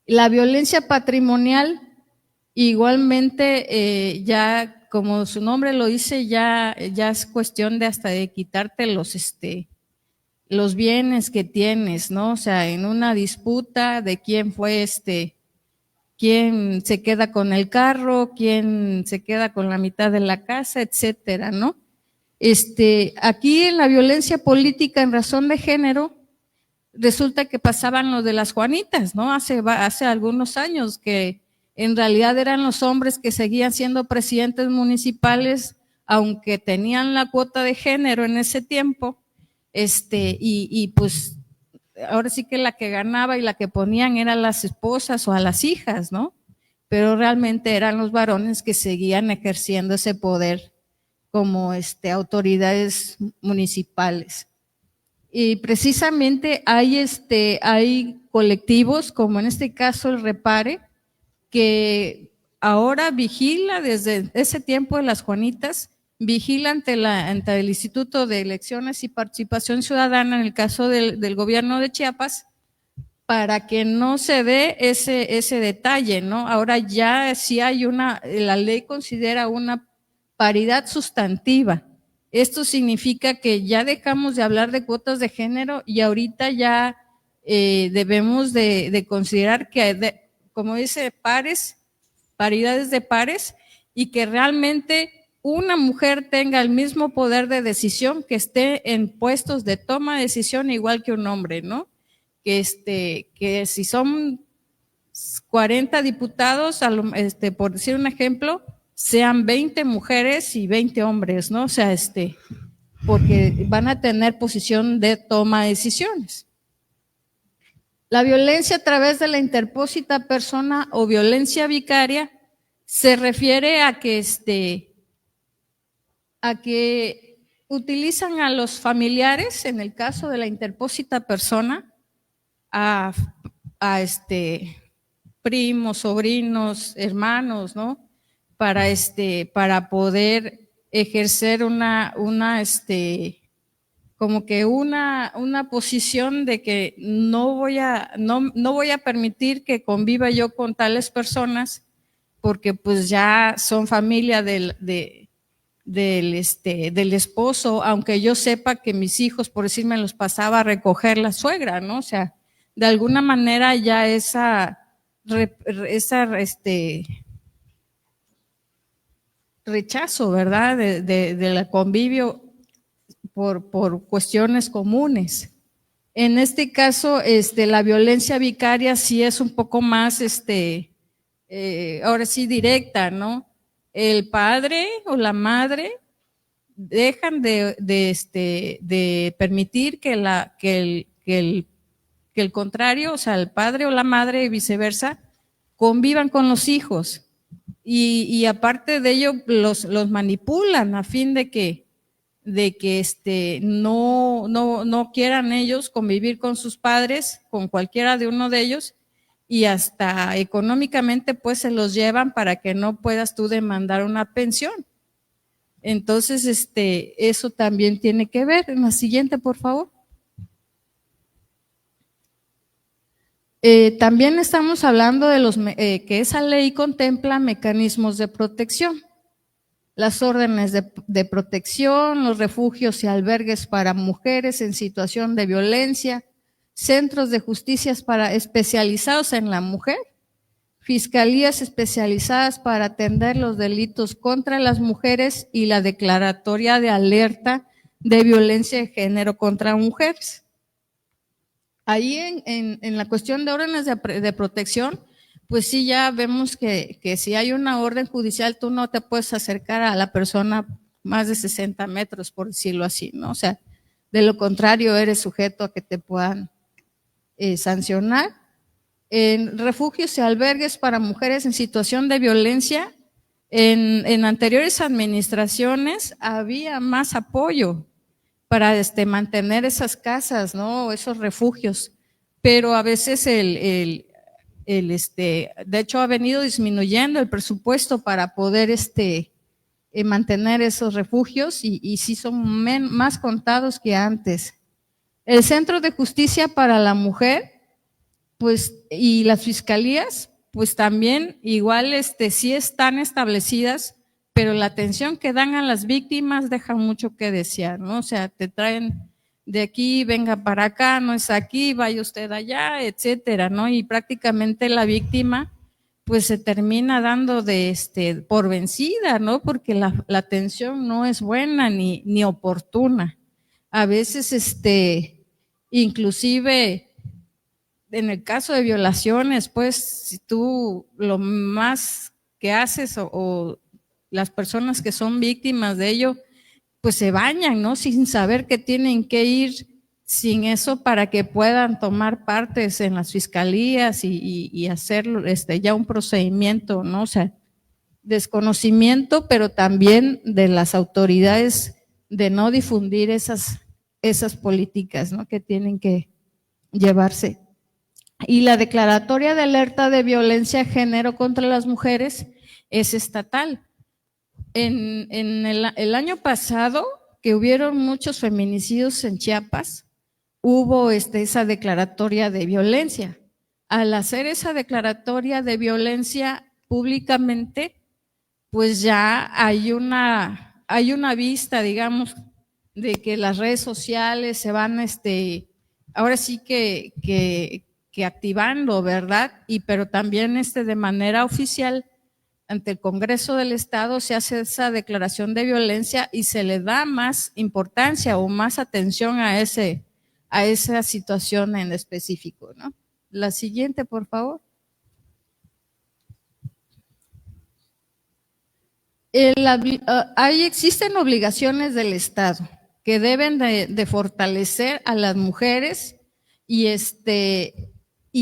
G: La violencia patrimonial, igualmente, ya como su nombre lo dice, ya es cuestión de hasta de quitarte los bienes que tienes, ¿no? O sea, en una disputa de quién fue quién se queda con el carro, quién se queda con la mitad de la casa, etcétera, ¿no? Aquí en la violencia política en razón de género, resulta que pasaban lo de las Juanitas, ¿no? Hace algunos años, que en realidad eran los hombres que seguían siendo presidentes municipales, aunque tenían la cuota de género en ese tiempo, y pues ahora sí que la que ganaba y la que ponían eran las esposas o a las hijas, ¿no? Pero realmente eran los varones que seguían ejerciendo ese poder como autoridades municipales. Y precisamente hay colectivos, como en este caso el Repare, que ahora vigila desde ese tiempo de las Juanitas, vigila ante el Instituto de Elecciones y Participación Ciudadana, en el caso del gobierno de Chiapas, para que no se dé ese detalle, ¿no? Ahora ya sí hay la ley considera una paridad sustantiva. Esto significa que ya dejamos de hablar de cuotas de género y ahorita ya debemos de considerar que, como dice, paridades de pares, y que realmente una mujer tenga el mismo poder de decisión, que esté en puestos de toma de decisión igual que un hombre, ¿no? Que si son 40 diputados, por decir un ejemplo, sean 20 mujeres y 20 hombres, ¿no? O sea, porque van a tener posición de toma de decisiones. La violencia a través de la interpósita persona o violencia vicaria se refiere a que utilizan a los familiares, en el caso de la interpósita persona, a primos, sobrinos, hermanos, ¿no? Para poder ejercer una posición de que no voy a permitir que conviva yo con tales personas, porque pues ya son familia del esposo, aunque yo sepa que mis hijos, por decirme, los pasaba a recoger la suegra, ¿no? O sea, de alguna manera ya rechazo, ¿verdad? del convivio por cuestiones comunes. En este caso, la violencia vicaria sí es un poco más, ahora sí directa, ¿no? El padre o la madre dejan de permitir que el contrario, o sea, el padre o la madre y viceversa, convivan con los hijos. Y aparte de ello, los manipulan a fin de que no quieran ellos convivir con sus padres, con cualquiera de uno de ellos, y hasta económicamente pues se los llevan para que no puedas tú demandar una pensión. Entonces, eso también tiene que ver. En la siguiente, por favor. También estamos hablando de que esa ley contempla mecanismos de protección. Las órdenes de protección, los refugios y albergues para mujeres en situación de violencia, centros de justicia especializados en la mujer, fiscalías especializadas para atender los delitos contra las mujeres y la declaratoria de alerta de violencia de género contra mujeres. Ahí en la cuestión de órdenes de protección, pues sí, ya vemos que si hay una orden judicial, tú no te puedes acercar a la persona más de 60 metros, por decirlo así, ¿no? O sea, de lo contrario, eres sujeto a que te puedan sancionar. En refugios y albergues para mujeres en situación de violencia, En anteriores administraciones había más apoyo para mantener esas casas, ¿no? Esos refugios, pero a veces de hecho ha venido disminuyendo el presupuesto para poder mantener esos refugios y sí son más contados que antes. El Centro de Justicia para la Mujer, pues, y las fiscalías, pues también igual sí están establecidas, pero la atención que dan a las víctimas deja mucho que desear, ¿no? O sea, te traen de aquí, venga para acá, no es aquí, vaya usted allá, etcétera, ¿no? Y prácticamente la víctima pues se termina dando por vencida, ¿no? Porque la atención no es buena ni oportuna. A veces inclusive en el caso de violaciones, pues si tú lo más que haces o las personas que son víctimas de ello, pues se bañan, ¿no? Sin saber que tienen que ir sin eso para que puedan tomar partes en las fiscalías y hacer ya un procedimiento, ¿no? O sea, desconocimiento, pero también de las autoridades de no difundir esas políticas, ¿no? Que tienen que llevarse. Y la declaratoria de alerta de violencia de género contra las mujeres es estatal. En el año pasado, que hubieron muchos feminicidios en Chiapas, hubo esa declaratoria de violencia. Al hacer esa declaratoria de violencia públicamente, pues ya hay una vista, digamos, de que las redes sociales se van, ahora sí que activando, ¿verdad? Pero también de manera oficial ante el Congreso del Estado se hace esa declaración de violencia y se le da más importancia o más atención a esa situación en específico, ¿no? La siguiente, por favor. Existen obligaciones del Estado que deben de fortalecer a las mujeres y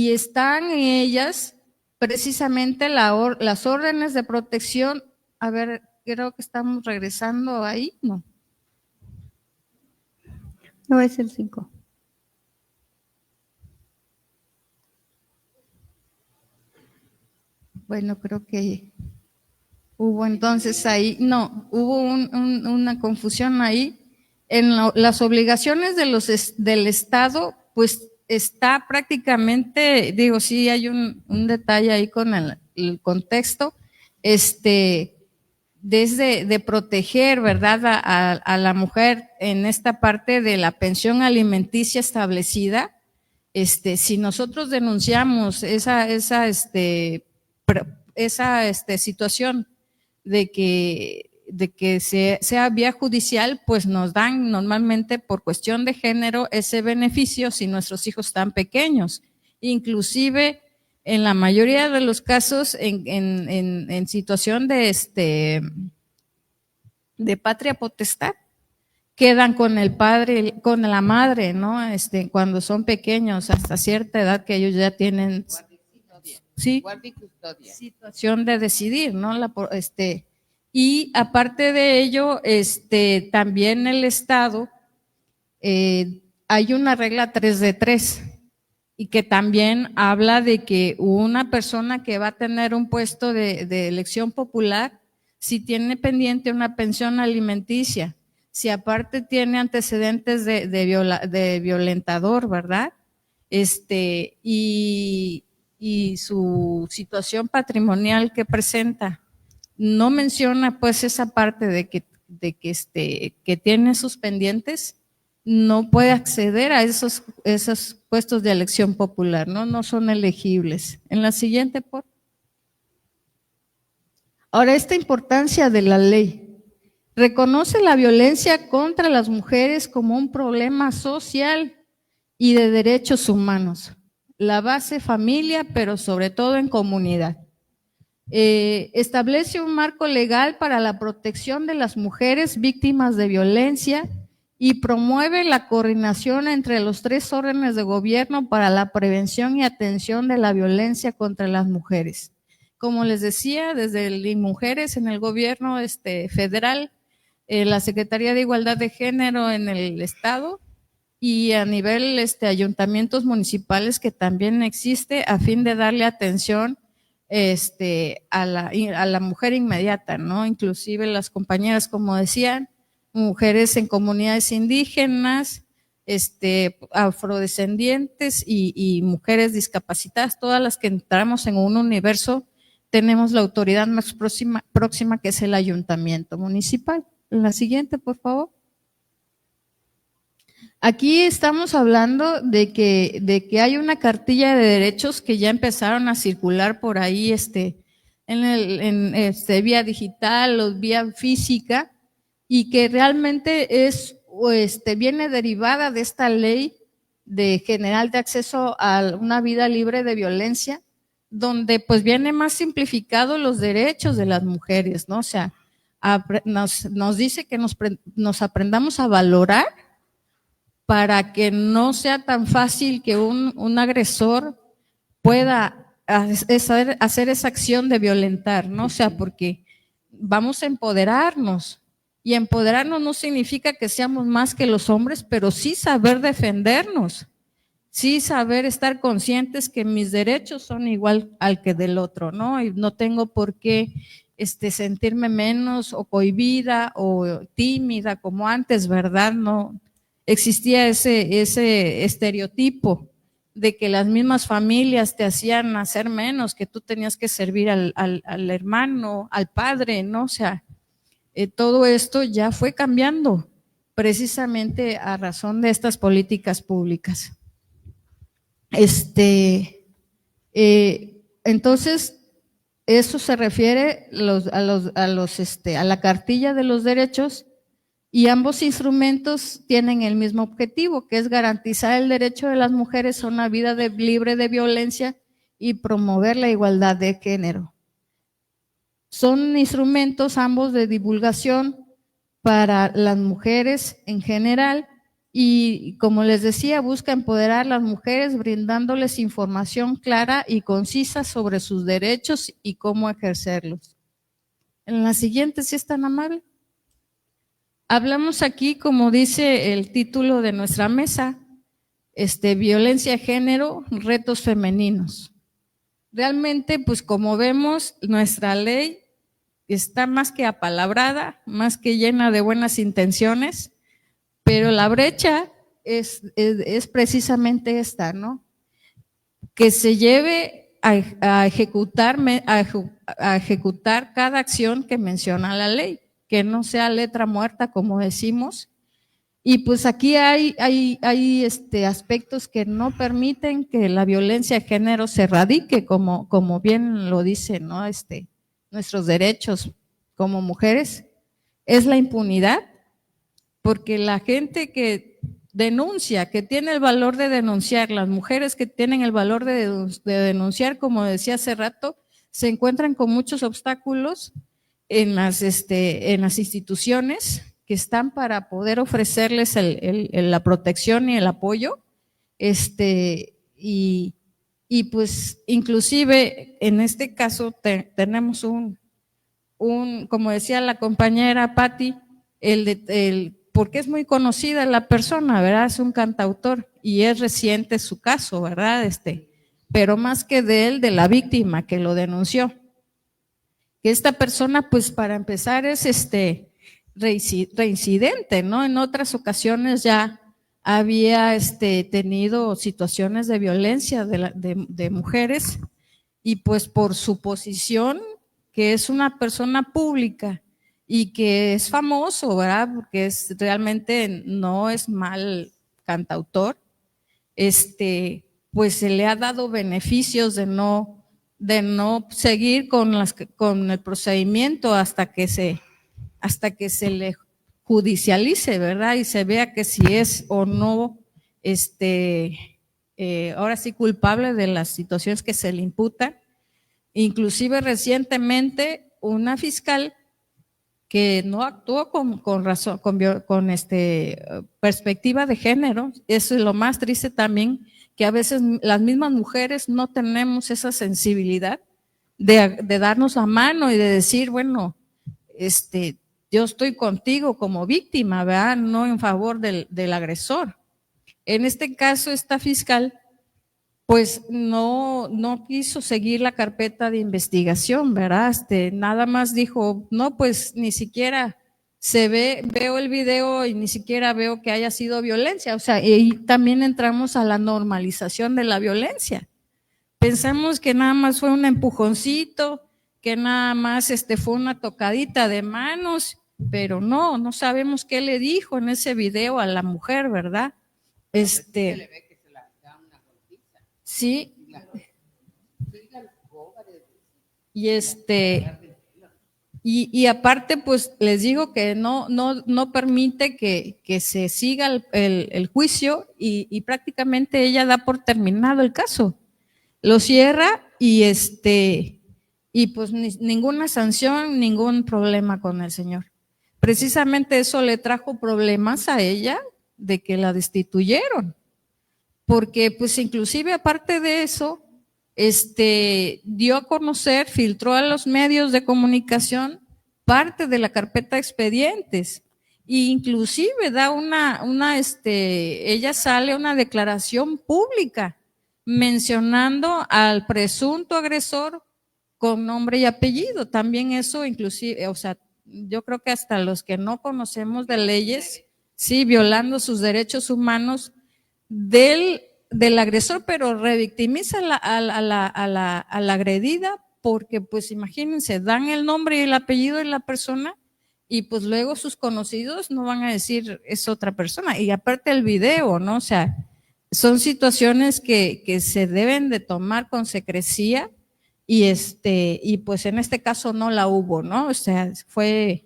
G: están en ellas precisamente las órdenes de protección. A ver, creo que estamos regresando ahí, ¿no?
C: No, es el 5.
G: Bueno, creo que hubo entonces ahí, no, hubo una confusión ahí. En las obligaciones del Estado, pues está prácticamente, digo, sí hay un detalle ahí con el contexto, desde de proteger, ¿verdad?, a la mujer en esta parte de la pensión alimenticia establecida. Si nosotros denunciamos esa situación de que sea vía judicial, pues nos dan normalmente por cuestión de género ese beneficio si nuestros hijos están pequeños. Inclusive en la mayoría de los casos en situación de patria potestad, quedan con el padre, con la madre, ¿no? Cuando son pequeños, hasta cierta edad que ellos ya tienen sí, situación de decidir, ¿no? Y aparte de ello, también el Estado, hay una regla 3 de 3 y que también habla de que una persona que va a tener un puesto de elección popular, si tiene pendiente una pensión alimenticia, si aparte tiene antecedentes de violentador, ¿verdad? Y su situación patrimonial que presenta no menciona pues esa parte de que tiene sus pendientes, no puede acceder a esos puestos de elección popular, no son elegibles. En la siguiente, por. Ahora, esta importancia de la ley reconoce la violencia contra las mujeres como un problema social y de derechos humanos. La base familia, pero sobre todo en comunidad. Establece un marco legal para la protección de las mujeres víctimas de violencia y promueve la coordinación entre los 3 órdenes de gobierno para la prevención y atención de la violencia contra las mujeres. como les decía, desde mujeres en el gobierno federal, la Secretaría de Igualdad de Género en el estado y a nivel ayuntamientos municipales que también existe a fin de darle atención a la mujer inmediata, ¿no? Inclusive las compañeras, como decían, mujeres en comunidades indígenas, afrodescendientes y mujeres discapacitadas, todas las que entramos en un universo, tenemos la autoridad más próxima que es el ayuntamiento municipal. La siguiente, por favor. Aquí estamos hablando de que hay una cartilla de derechos que ya empezaron a circular por ahí, vía digital o vía física, y que realmente viene derivada de esta ley general de acceso a una vida libre de violencia, donde pues viene más simplificado los derechos de las mujeres, ¿no? O sea, nos dice que nos aprendamos a valorar para que no sea tan fácil que un agresor pueda hacer esa acción de violentar, ¿no? O sea, porque vamos a empoderarnos, y empoderarnos no significa que seamos más que los hombres, pero sí saber defendernos, sí saber estar conscientes que mis derechos son igual al que del otro, ¿no? Y no tengo por qué sentirme menos o cohibida o tímida como antes, ¿verdad? No existía ese estereotipo de que las mismas familias te hacían hacer menos, que tú tenías que servir al hermano, al padre, ¿no? O sea, todo esto ya fue cambiando precisamente a razón de estas políticas públicas. Entonces, eso se refiere a la cartilla de los derechos, y ambos instrumentos tienen el mismo objetivo, que es garantizar el derecho de las mujeres a una vida libre de violencia y promover la igualdad de género. Son instrumentos ambos de divulgación para las mujeres en general y, como les decía, busca empoderar a las mujeres brindándoles información clara y concisa sobre sus derechos y cómo ejercerlos. En la siguiente, si es tan amable. Hablamos aquí, como dice el título de nuestra mesa, violencia de género, retos femeninos. Realmente, pues como vemos, nuestra ley está más que apalabrada, más que llena de buenas intenciones, pero la brecha es precisamente esta, ¿no? Que se lleve a ejecutar cada acción que menciona la ley, que no sea letra muerta, como decimos. Y pues aquí hay aspectos que no permiten que la violencia de género se erradique, como bien lo dice, ¿no? Nuestros derechos como mujeres, es la impunidad, porque la gente que denuncia, que tiene el valor de denunciar, las mujeres que tienen el valor de denunciar, como decía hace rato, se encuentran con muchos obstáculos en las instituciones que están para poder ofrecerles la protección y el apoyo, y pues inclusive en este caso tenemos como decía la compañera Patti, porque es muy conocida la persona, ¿verdad? Es un cantautor y es reciente su caso, ¿verdad? Pero más que de la víctima que lo denunció. Que esta persona, pues para empezar, es reincidente, ¿no? En otras ocasiones ya había tenido situaciones de violencia de mujeres, y pues por su posición, que es una persona pública y que es famoso, ¿verdad? Porque realmente no es mal cantautor, pues se le ha dado beneficios de no seguir con el procedimiento hasta que se le judicialice, ¿verdad? Y se vea que si es o no, ahora sí culpable de las situaciones que se le imputan. Inclusive recientemente una fiscal que no actuó con perspectiva de género, eso es lo más triste también, que a veces las mismas mujeres no tenemos esa sensibilidad de darnos la mano y de decir, bueno, yo estoy contigo como víctima, ¿verdad? No en favor del agresor. En este caso, esta fiscal, pues no quiso seguir la carpeta de investigación, ¿verdad? Nada más dijo, no, pues ni siquiera veo el video y ni siquiera veo que haya sido violencia. O sea, y también entramos a la normalización de la violencia. Pensamos que nada más fue un empujoncito, que nada más fue una tocadita de manos, pero no sabemos qué le dijo en ese video a la mujer, ¿verdad? Sí. Y aparte, pues les digo que no permite que se siga el juicio y prácticamente ella da por terminado el caso. Lo cierra y pues ninguna sanción, ningún problema con el señor. Precisamente eso le trajo problemas a ella de que la destituyeron. Porque pues inclusive aparte de eso, dio a conocer, filtró a los medios de comunicación parte de la carpeta de expedientes e inclusive da ella sale una declaración pública mencionando al presunto agresor con nombre y apellido. También eso inclusive, o sea, yo creo que hasta los que no conocemos de leyes, sí, violando sus derechos humanos del agresor, pero revictimiza a la agredida, porque pues imagínense, dan el nombre y el apellido de la persona y pues luego sus conocidos no van a decir es otra persona. Y aparte el video, ¿no? O sea, son situaciones que se deben de tomar con secrecía y pues en este caso no la hubo, ¿no? O sea, fue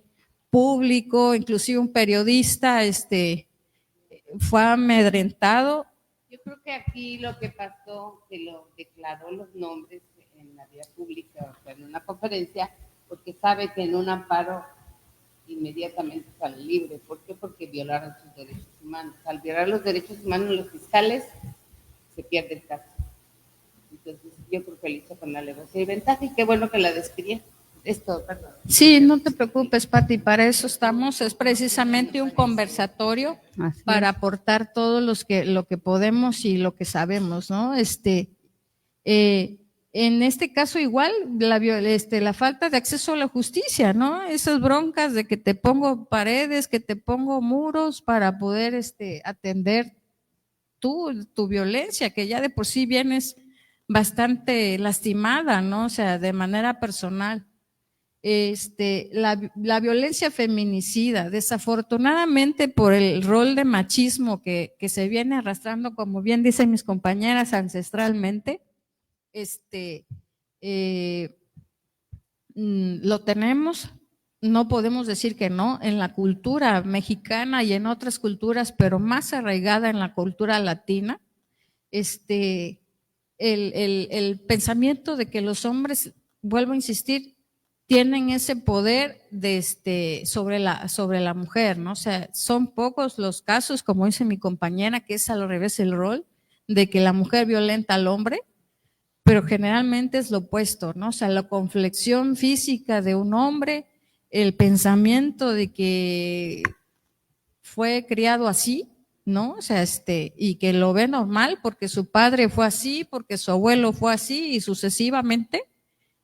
G: público, inclusive un periodista fue amedrentado.
B: Yo creo que aquí lo que pasó, que lo declaró los nombres en la vía pública, o sea, en una conferencia, porque sabe que en un amparo inmediatamente sale libre. ¿Por qué? Porque violaron sus derechos humanos. Al violar los derechos humanos los fiscales, se pierde el caso. Entonces yo creo que lo hizo con alevosía y ventaja, y qué bueno que la despidieron. Esto, perdón.
G: Sí, no te preocupes, Pati, para eso estamos, es precisamente un conversatorio para aportar todo lo que podemos y lo que sabemos, ¿no? En este caso igual, la falta de acceso a la justicia, ¿no? Esas broncas de que te pongo paredes, que te pongo muros para poder atender tu violencia, que ya de por sí vienes bastante lastimada, ¿no? O sea, de manera personal. La violencia feminicida, desafortunadamente por el rol de machismo que se viene arrastrando, como bien dicen mis compañeras, ancestralmente, lo tenemos, no podemos decir que no, en la cultura mexicana y en otras culturas, pero más arraigada en la cultura latina, el pensamiento de que los hombres, vuelvo a insistir, tienen ese poder sobre la mujer, ¿no? O sea, son pocos los casos, como dice mi compañera, que es al revés el rol, de que la mujer violenta al hombre, pero generalmente es lo opuesto, ¿no? O sea, la conflexión física de un hombre, el pensamiento de que fue criado así, ¿no? O sea, y que lo ve normal porque su padre fue así, porque su abuelo fue así y sucesivamente,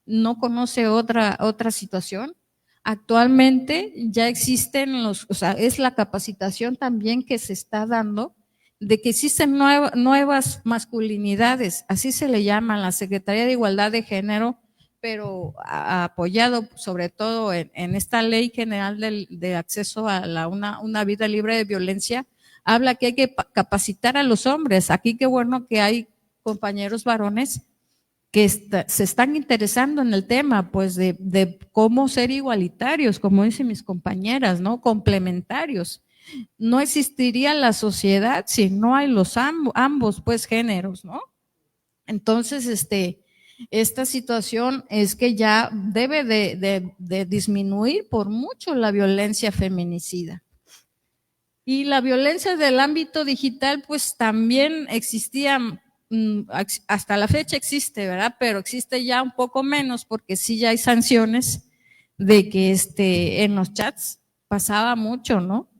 G: no conoce otra situación. Actualmente ya existen o sea, es la capacitación también que se está dando de que existen nuevas masculinidades, así se le llama la Secretaría de Igualdad de Género, pero apoyado sobre todo en esta Ley General de Acceso a una vida libre de violencia, habla que hay que capacitar a los hombres. Aquí qué bueno que hay compañeros varones que se están interesando en el tema, pues de cómo ser igualitarios, como dicen mis compañeras, ¿no? Complementarios. No existiría la sociedad si no hay los ambos, pues, géneros, ¿no? Entonces, esta situación es que ya debe de disminuir por mucho la violencia feminicida. Y la violencia del ámbito digital, pues, también existía hasta la fecha existe, ¿verdad? Pero existe ya un poco menos porque sí ya hay sanciones de que en los chats pasaba mucho, ¿no?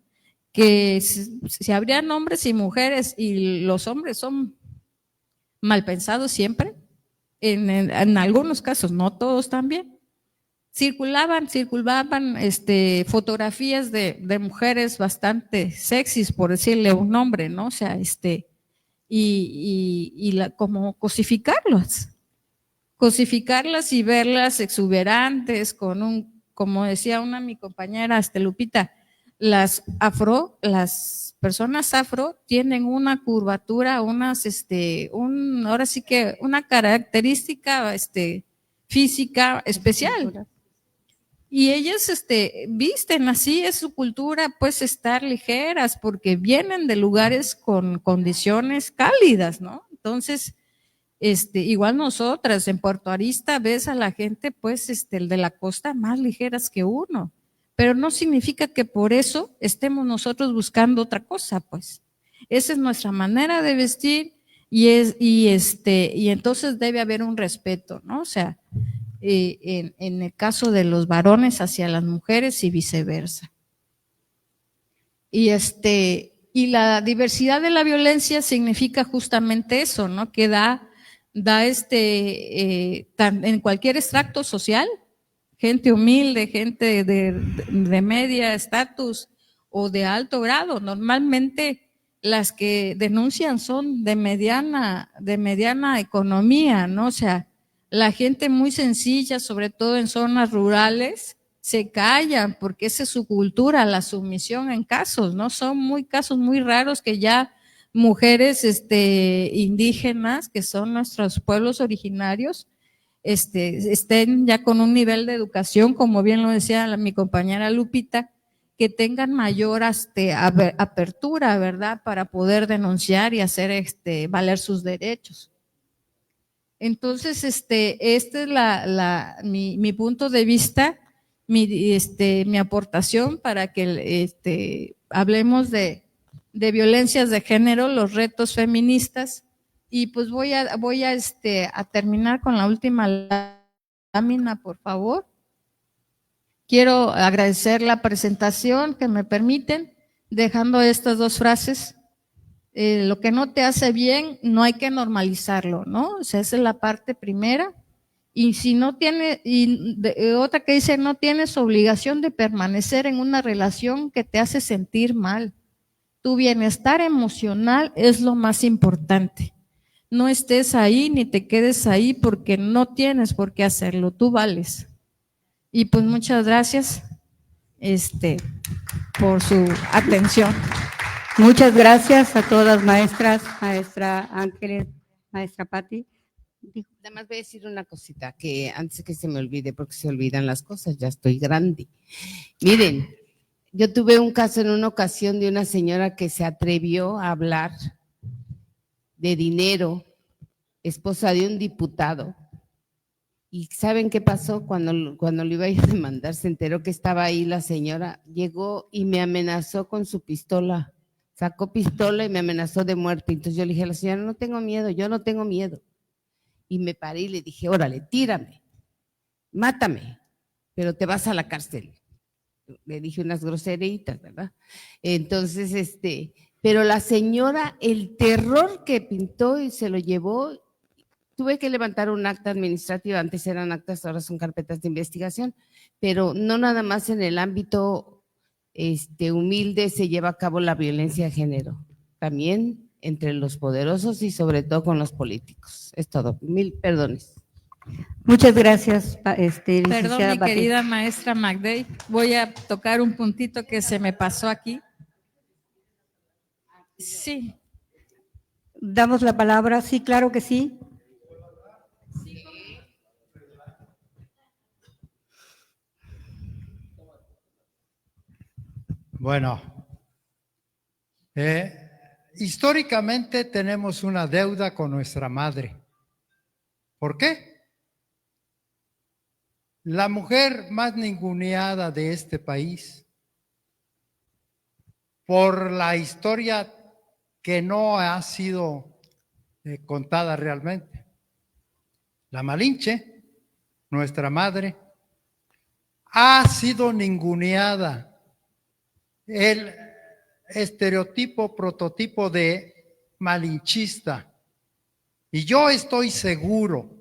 G: Que se abrían hombres y mujeres y los hombres son mal pensados siempre, en algunos casos, no todos también. Circulaban fotografías de mujeres bastante sexys, por decirle un nombre, ¿no? O sea, como cosificarlas y verlas exuberantes como decía mi compañera Lupita, las personas afro tienen una curvatura, ahora sí que una característica física especial. Y ellas visten así, es su cultura, pues estar ligeras, porque vienen de lugares con condiciones cálidas, ¿no? Entonces, igual nosotras en Puerto Arista ves a la gente, pues, el de la costa más ligeras que uno, pero no significa que por eso estemos nosotros buscando otra cosa, pues. Esa es nuestra manera de vestir y entonces debe haber un respeto, ¿no? O sea, en el caso de los varones hacia las mujeres y viceversa. Y la diversidad de la violencia significa justamente eso, ¿no? Que da en cualquier extracto social, gente humilde, gente de media estatus o de alto grado. Normalmente las que denuncian son de mediana economía, ¿no? O sea, la gente muy sencilla, sobre todo en zonas rurales, se callan porque esa es su cultura, la sumisión en casos, ¿no? Son casos muy raros que ya mujeres indígenas, que son nuestros pueblos originarios, estén ya con un nivel de educación, como bien lo decía mi compañera Lupita, que tengan mayor apertura, ¿verdad?, para poder denunciar y hacer valer sus derechos. Entonces, este es mi punto de vista, mi aportación para que hablemos de violencias de género, los retos feministas, y pues voy a terminar con la última lámina, por favor. Quiero agradecer la presentación que me permiten, dejando estas dos frases. Lo que no te hace bien, no hay que normalizarlo, ¿no? O sea, esa es la parte primera. Y si no tiene, otra que dice, no tienes obligación de permanecer en una relación que te hace sentir mal. Tu bienestar emocional es lo más importante. No estés ahí ni te quedes ahí porque no tienes por qué hacerlo, tú vales. Y pues muchas gracias por su atención.
C: Muchas gracias a todas maestras, maestra Ángeles, maestra Patti.
B: Nada más voy a decir una cosita, que antes que se me olvide, porque se olvidan las cosas, ya estoy grande. Miren, yo tuve un caso en una ocasión de una señora que se atrevió a hablar de dinero, esposa de un diputado. ¿Y saben qué pasó? Cuando lo iba a ir a demandar, se enteró que estaba ahí la señora, llegó y me amenazó con su pistola. Sacó pistola y me amenazó de muerte. Entonces yo le dije a la señora, no tengo miedo, yo no tengo miedo. Y me paré y le dije, órale, tírame, mátame, pero te vas a la cárcel. Le dije unas groseritas, ¿verdad? Entonces, pero la señora, el terror que pintó y se lo llevó, tuve que levantar un acta administrativa, antes eran actas, ahora son carpetas de investigación, pero no nada más en el ámbito humilde se lleva a cabo la violencia de género, también entre los poderosos y sobre todo con los políticos. Es todo. 1000 perdones.
C: Muchas gracias,
G: Perdón, mi
C: Patti.
G: querida maestra McDay, voy a tocar un puntito que se me pasó aquí. Sí.
C: Damos la palabra, sí, claro que sí.
H: Bueno, históricamente tenemos una deuda con nuestra madre. ¿Por qué? La mujer más ninguneada de este país, por la historia que no ha sido contada realmente. La Malinche, nuestra madre, ha sido ninguneada. El estereotipo, prototipo de malinchista. Y yo estoy seguro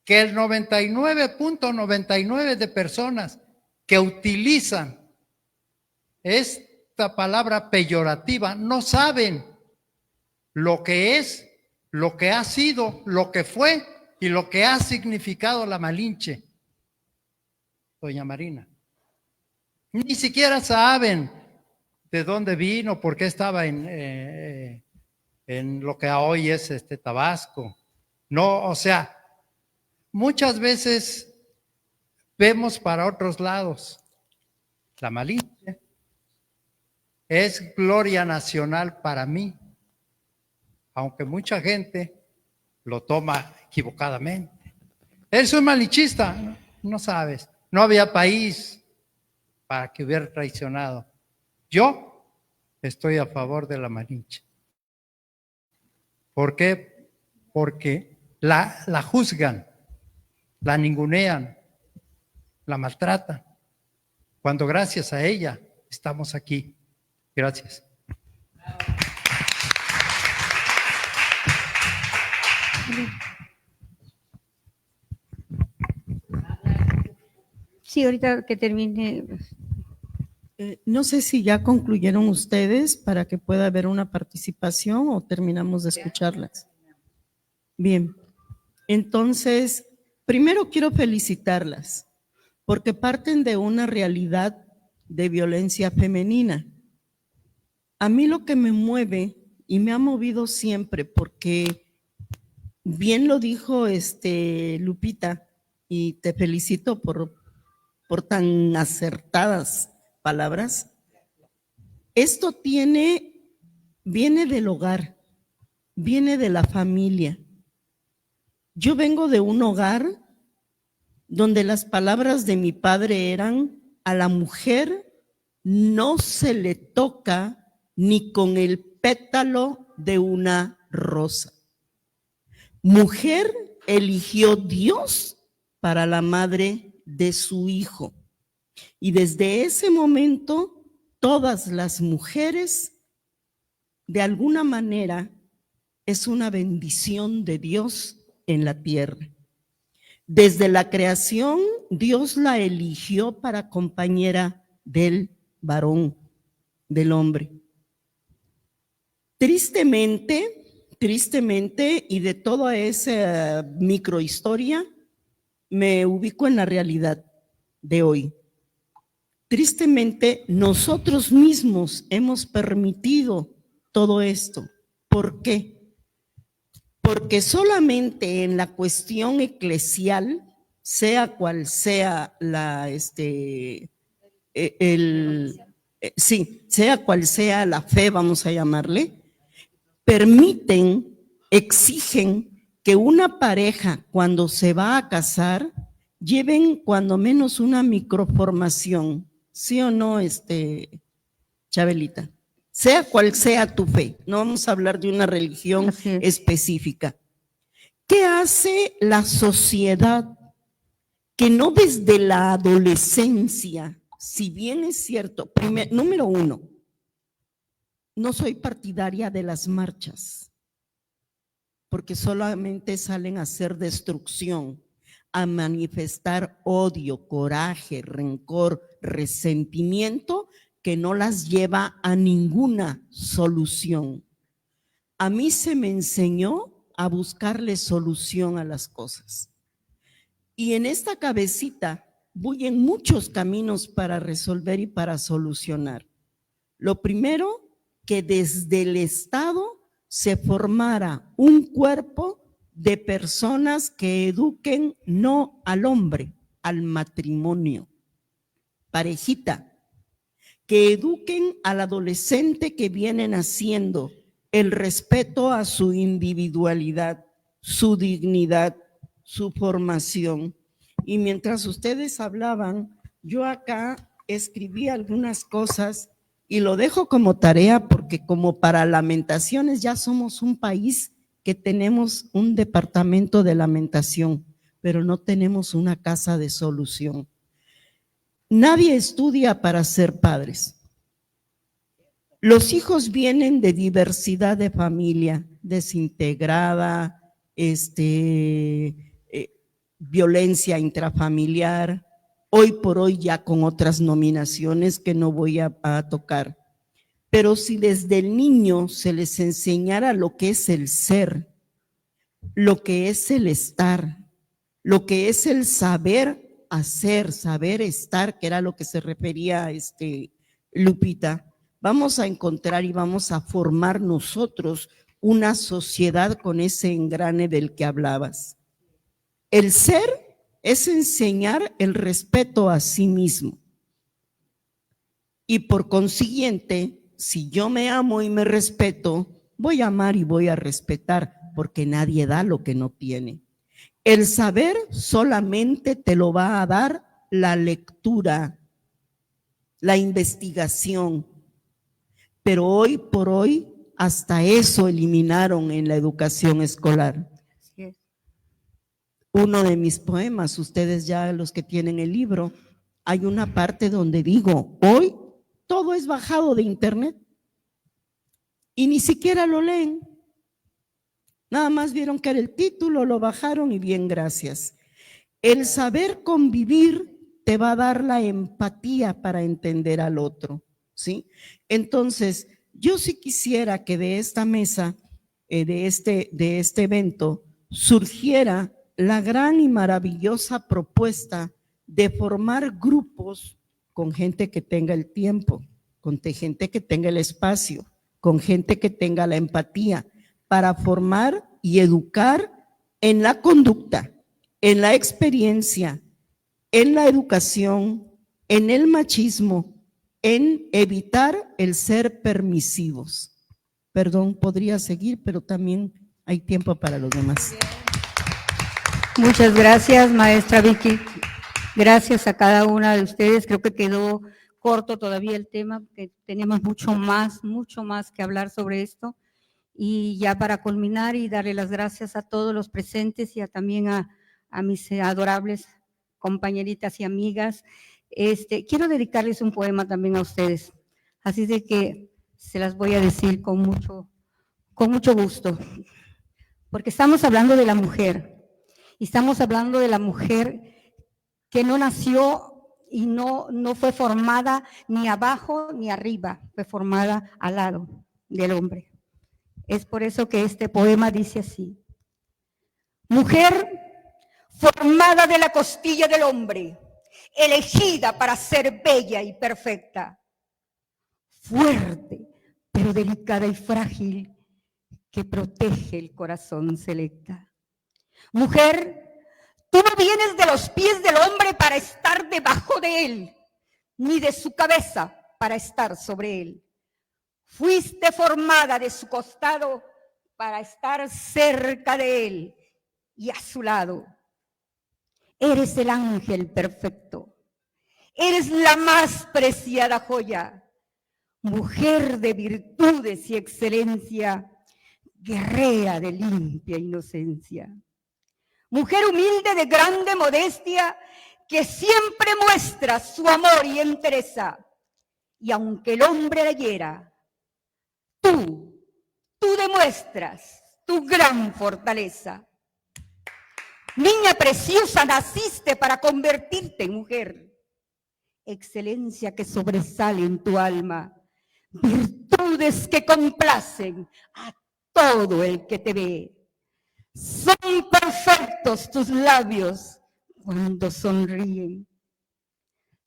H: que el 99.99 de personas que utilizan esta palabra peyorativa no saben lo que es, lo que ha sido, lo que fue y lo que ha significado la Malinche, doña Marina. Ni siquiera saben de dónde vino, por qué estaba en lo que hoy es Tabasco. No, o sea, muchas veces vemos para otros lados. La Malinche es gloria nacional para mí, aunque mucha gente lo toma equivocadamente. Él soy malinchista, no sabes. No había país para que hubiera traicionado. Yo estoy a favor de la Malinche. ¿Por qué? Porque la juzgan, la ningunean, la maltratan, cuando gracias a ella estamos aquí. Gracias.
C: Sí, ahorita que termine.
I: No sé si ya concluyeron ustedes para que pueda haber una participación o terminamos de escucharlas. Bien, entonces, primero quiero felicitarlas porque parten de una realidad de violencia femenina. A mí lo que me mueve y me ha movido siempre, porque bien lo dijo Lupita, y te felicito por tan acertadas palabras. Esto viene del hogar, viene de la familia. Yo vengo de un hogar donde las palabras de mi padre eran: a la mujer no se le toca ni con el pétalo de una rosa. Mujer eligió Dios para la madre de su hijo. Y desde ese momento, todas las mujeres, de alguna manera, es una bendición de Dios en la tierra. Desde la creación, Dios la eligió para compañera del varón, del hombre. Tristemente, y de toda esa microhistoria, me ubico en la realidad de hoy. Tristemente, nosotros mismos hemos permitido todo esto. ¿Por qué? Porque solamente en la cuestión eclesial, sea cual sea sea cual sea la fe, vamos a llamarle, exigen que una pareja cuando se va a casar lleven cuando menos una microformación, ¿sí o no, Chabelita? Sea cual sea tu fe, no vamos a hablar de una religión específica. ¿Qué hace la sociedad que no desde la adolescencia, si bien es cierto, número uno, no soy partidaria de las marchas, porque solamente salen a hacer destrucción, a manifestar odio, coraje, rencor, resentimiento, que no las lleva a ninguna solución. A mí se me enseñó a buscarle solución a las cosas. Y en esta cabecita voy en muchos caminos para resolver y para solucionar. Lo primero, que desde el Estado se formara un cuerpo de personas que eduquen no al hombre, al matrimonio, parejita, que eduquen al adolescente que viene naciendo, el respeto a su individualidad, su dignidad, su formación. Y mientras ustedes hablaban, yo acá escribí algunas cosas Y lo dejo como tarea porque como para Lamentaciones ya somos un país que tenemos un departamento de lamentación, pero no tenemos una casa de solución. Nadie estudia para ser padres. Los hijos vienen de diversidad de familia, desintegrada, violencia intrafamiliar, hoy por hoy ya con otras nominaciones que no voy a tocar. Pero si desde el niño se les enseñara lo que es el ser, lo que es el estar, lo que es el saber hacer, saber estar, que era lo que se refería Lupita, vamos a encontrar y vamos a formar nosotros una sociedad con ese engrane del que hablabas. El ser es enseñar el respeto a sí mismo. Y por consiguiente, si yo me amo y me respeto, voy a amar y voy a respetar, porque nadie da lo que no tiene. El saber solamente te lo va a dar la lectura, la investigación. Pero hoy por hoy, hasta eso eliminaron en la educación escolar. Uno de mis poemas, ustedes ya los que tienen el libro, hay una parte donde digo, hoy todo es bajado de internet y ni siquiera lo leen. Nada más vieron que era el título, lo bajaron y bien, gracias. El saber convivir te va a dar la empatía para entender al otro, ¿sí? Entonces, yo sí quisiera que de esta mesa, de este evento, surgiera la gran y maravillosa propuesta de formar grupos con gente que tenga el tiempo, con gente que tenga el espacio, con gente que tenga la empatía, para formar y educar en la conducta, en la experiencia, en la educación, en el machismo, en evitar el ser permisivos. Perdón, podría seguir, pero también hay tiempo para los demás.
C: Muchas gracias, maestra Vicky. Gracias a cada una de ustedes. Creo que quedó corto todavía el tema, que tenemos mucho más que hablar sobre esto. Y ya para culminar y darle las gracias a todos los presentes y también a mis adorables compañeritas y amigas, quiero dedicarles un poema también a ustedes. Así de que se las voy a decir con mucho gusto, porque estamos hablando de la mujer. Y estamos hablando de la mujer que no nació y no fue formada ni abajo ni arriba, fue formada al lado del hombre. Es por eso que este poema dice así: mujer formada de la costilla del hombre, elegida para ser bella y perfecta, fuerte pero delicada y frágil, que protege el corazón selecta. Mujer, tú no vienes de los pies del hombre para estar debajo de él, ni de su cabeza para estar sobre él. Fuiste formada de su costado para estar cerca de él y a su lado. Eres el ángel perfecto, eres la más preciada joya, mujer de virtudes y excelencia, guerrera de limpia inocencia. Mujer humilde de grande modestia, que siempre muestra su amor y entereza. Y aunque el hombre la hiera, tú demuestras tu gran fortaleza. Niña preciosa, naciste para convertirte en mujer. Excelencia que sobresale en tu alma, virtudes que complacen a todo el que te ve. Son perfectos tus labios cuando sonríen,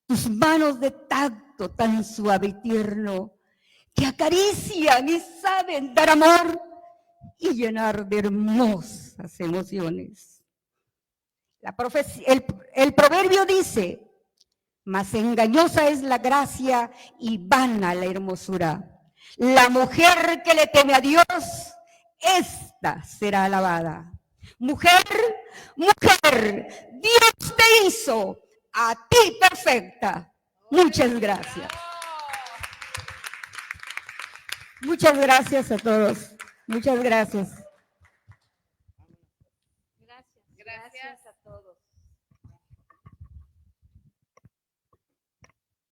C: tus manos de tacto tan suave y tierno, que acarician y saben dar amor y llenar de hermosas emociones. El proverbio dice: mas engañosa es la gracia y vana la hermosura. La mujer que le teme a Dios, esta será alabada. Mujer, mujer, Dios te hizo a ti perfecta. Muchas gracias. Muchas gracias a todos. Muchas gracias.
F: Gracias.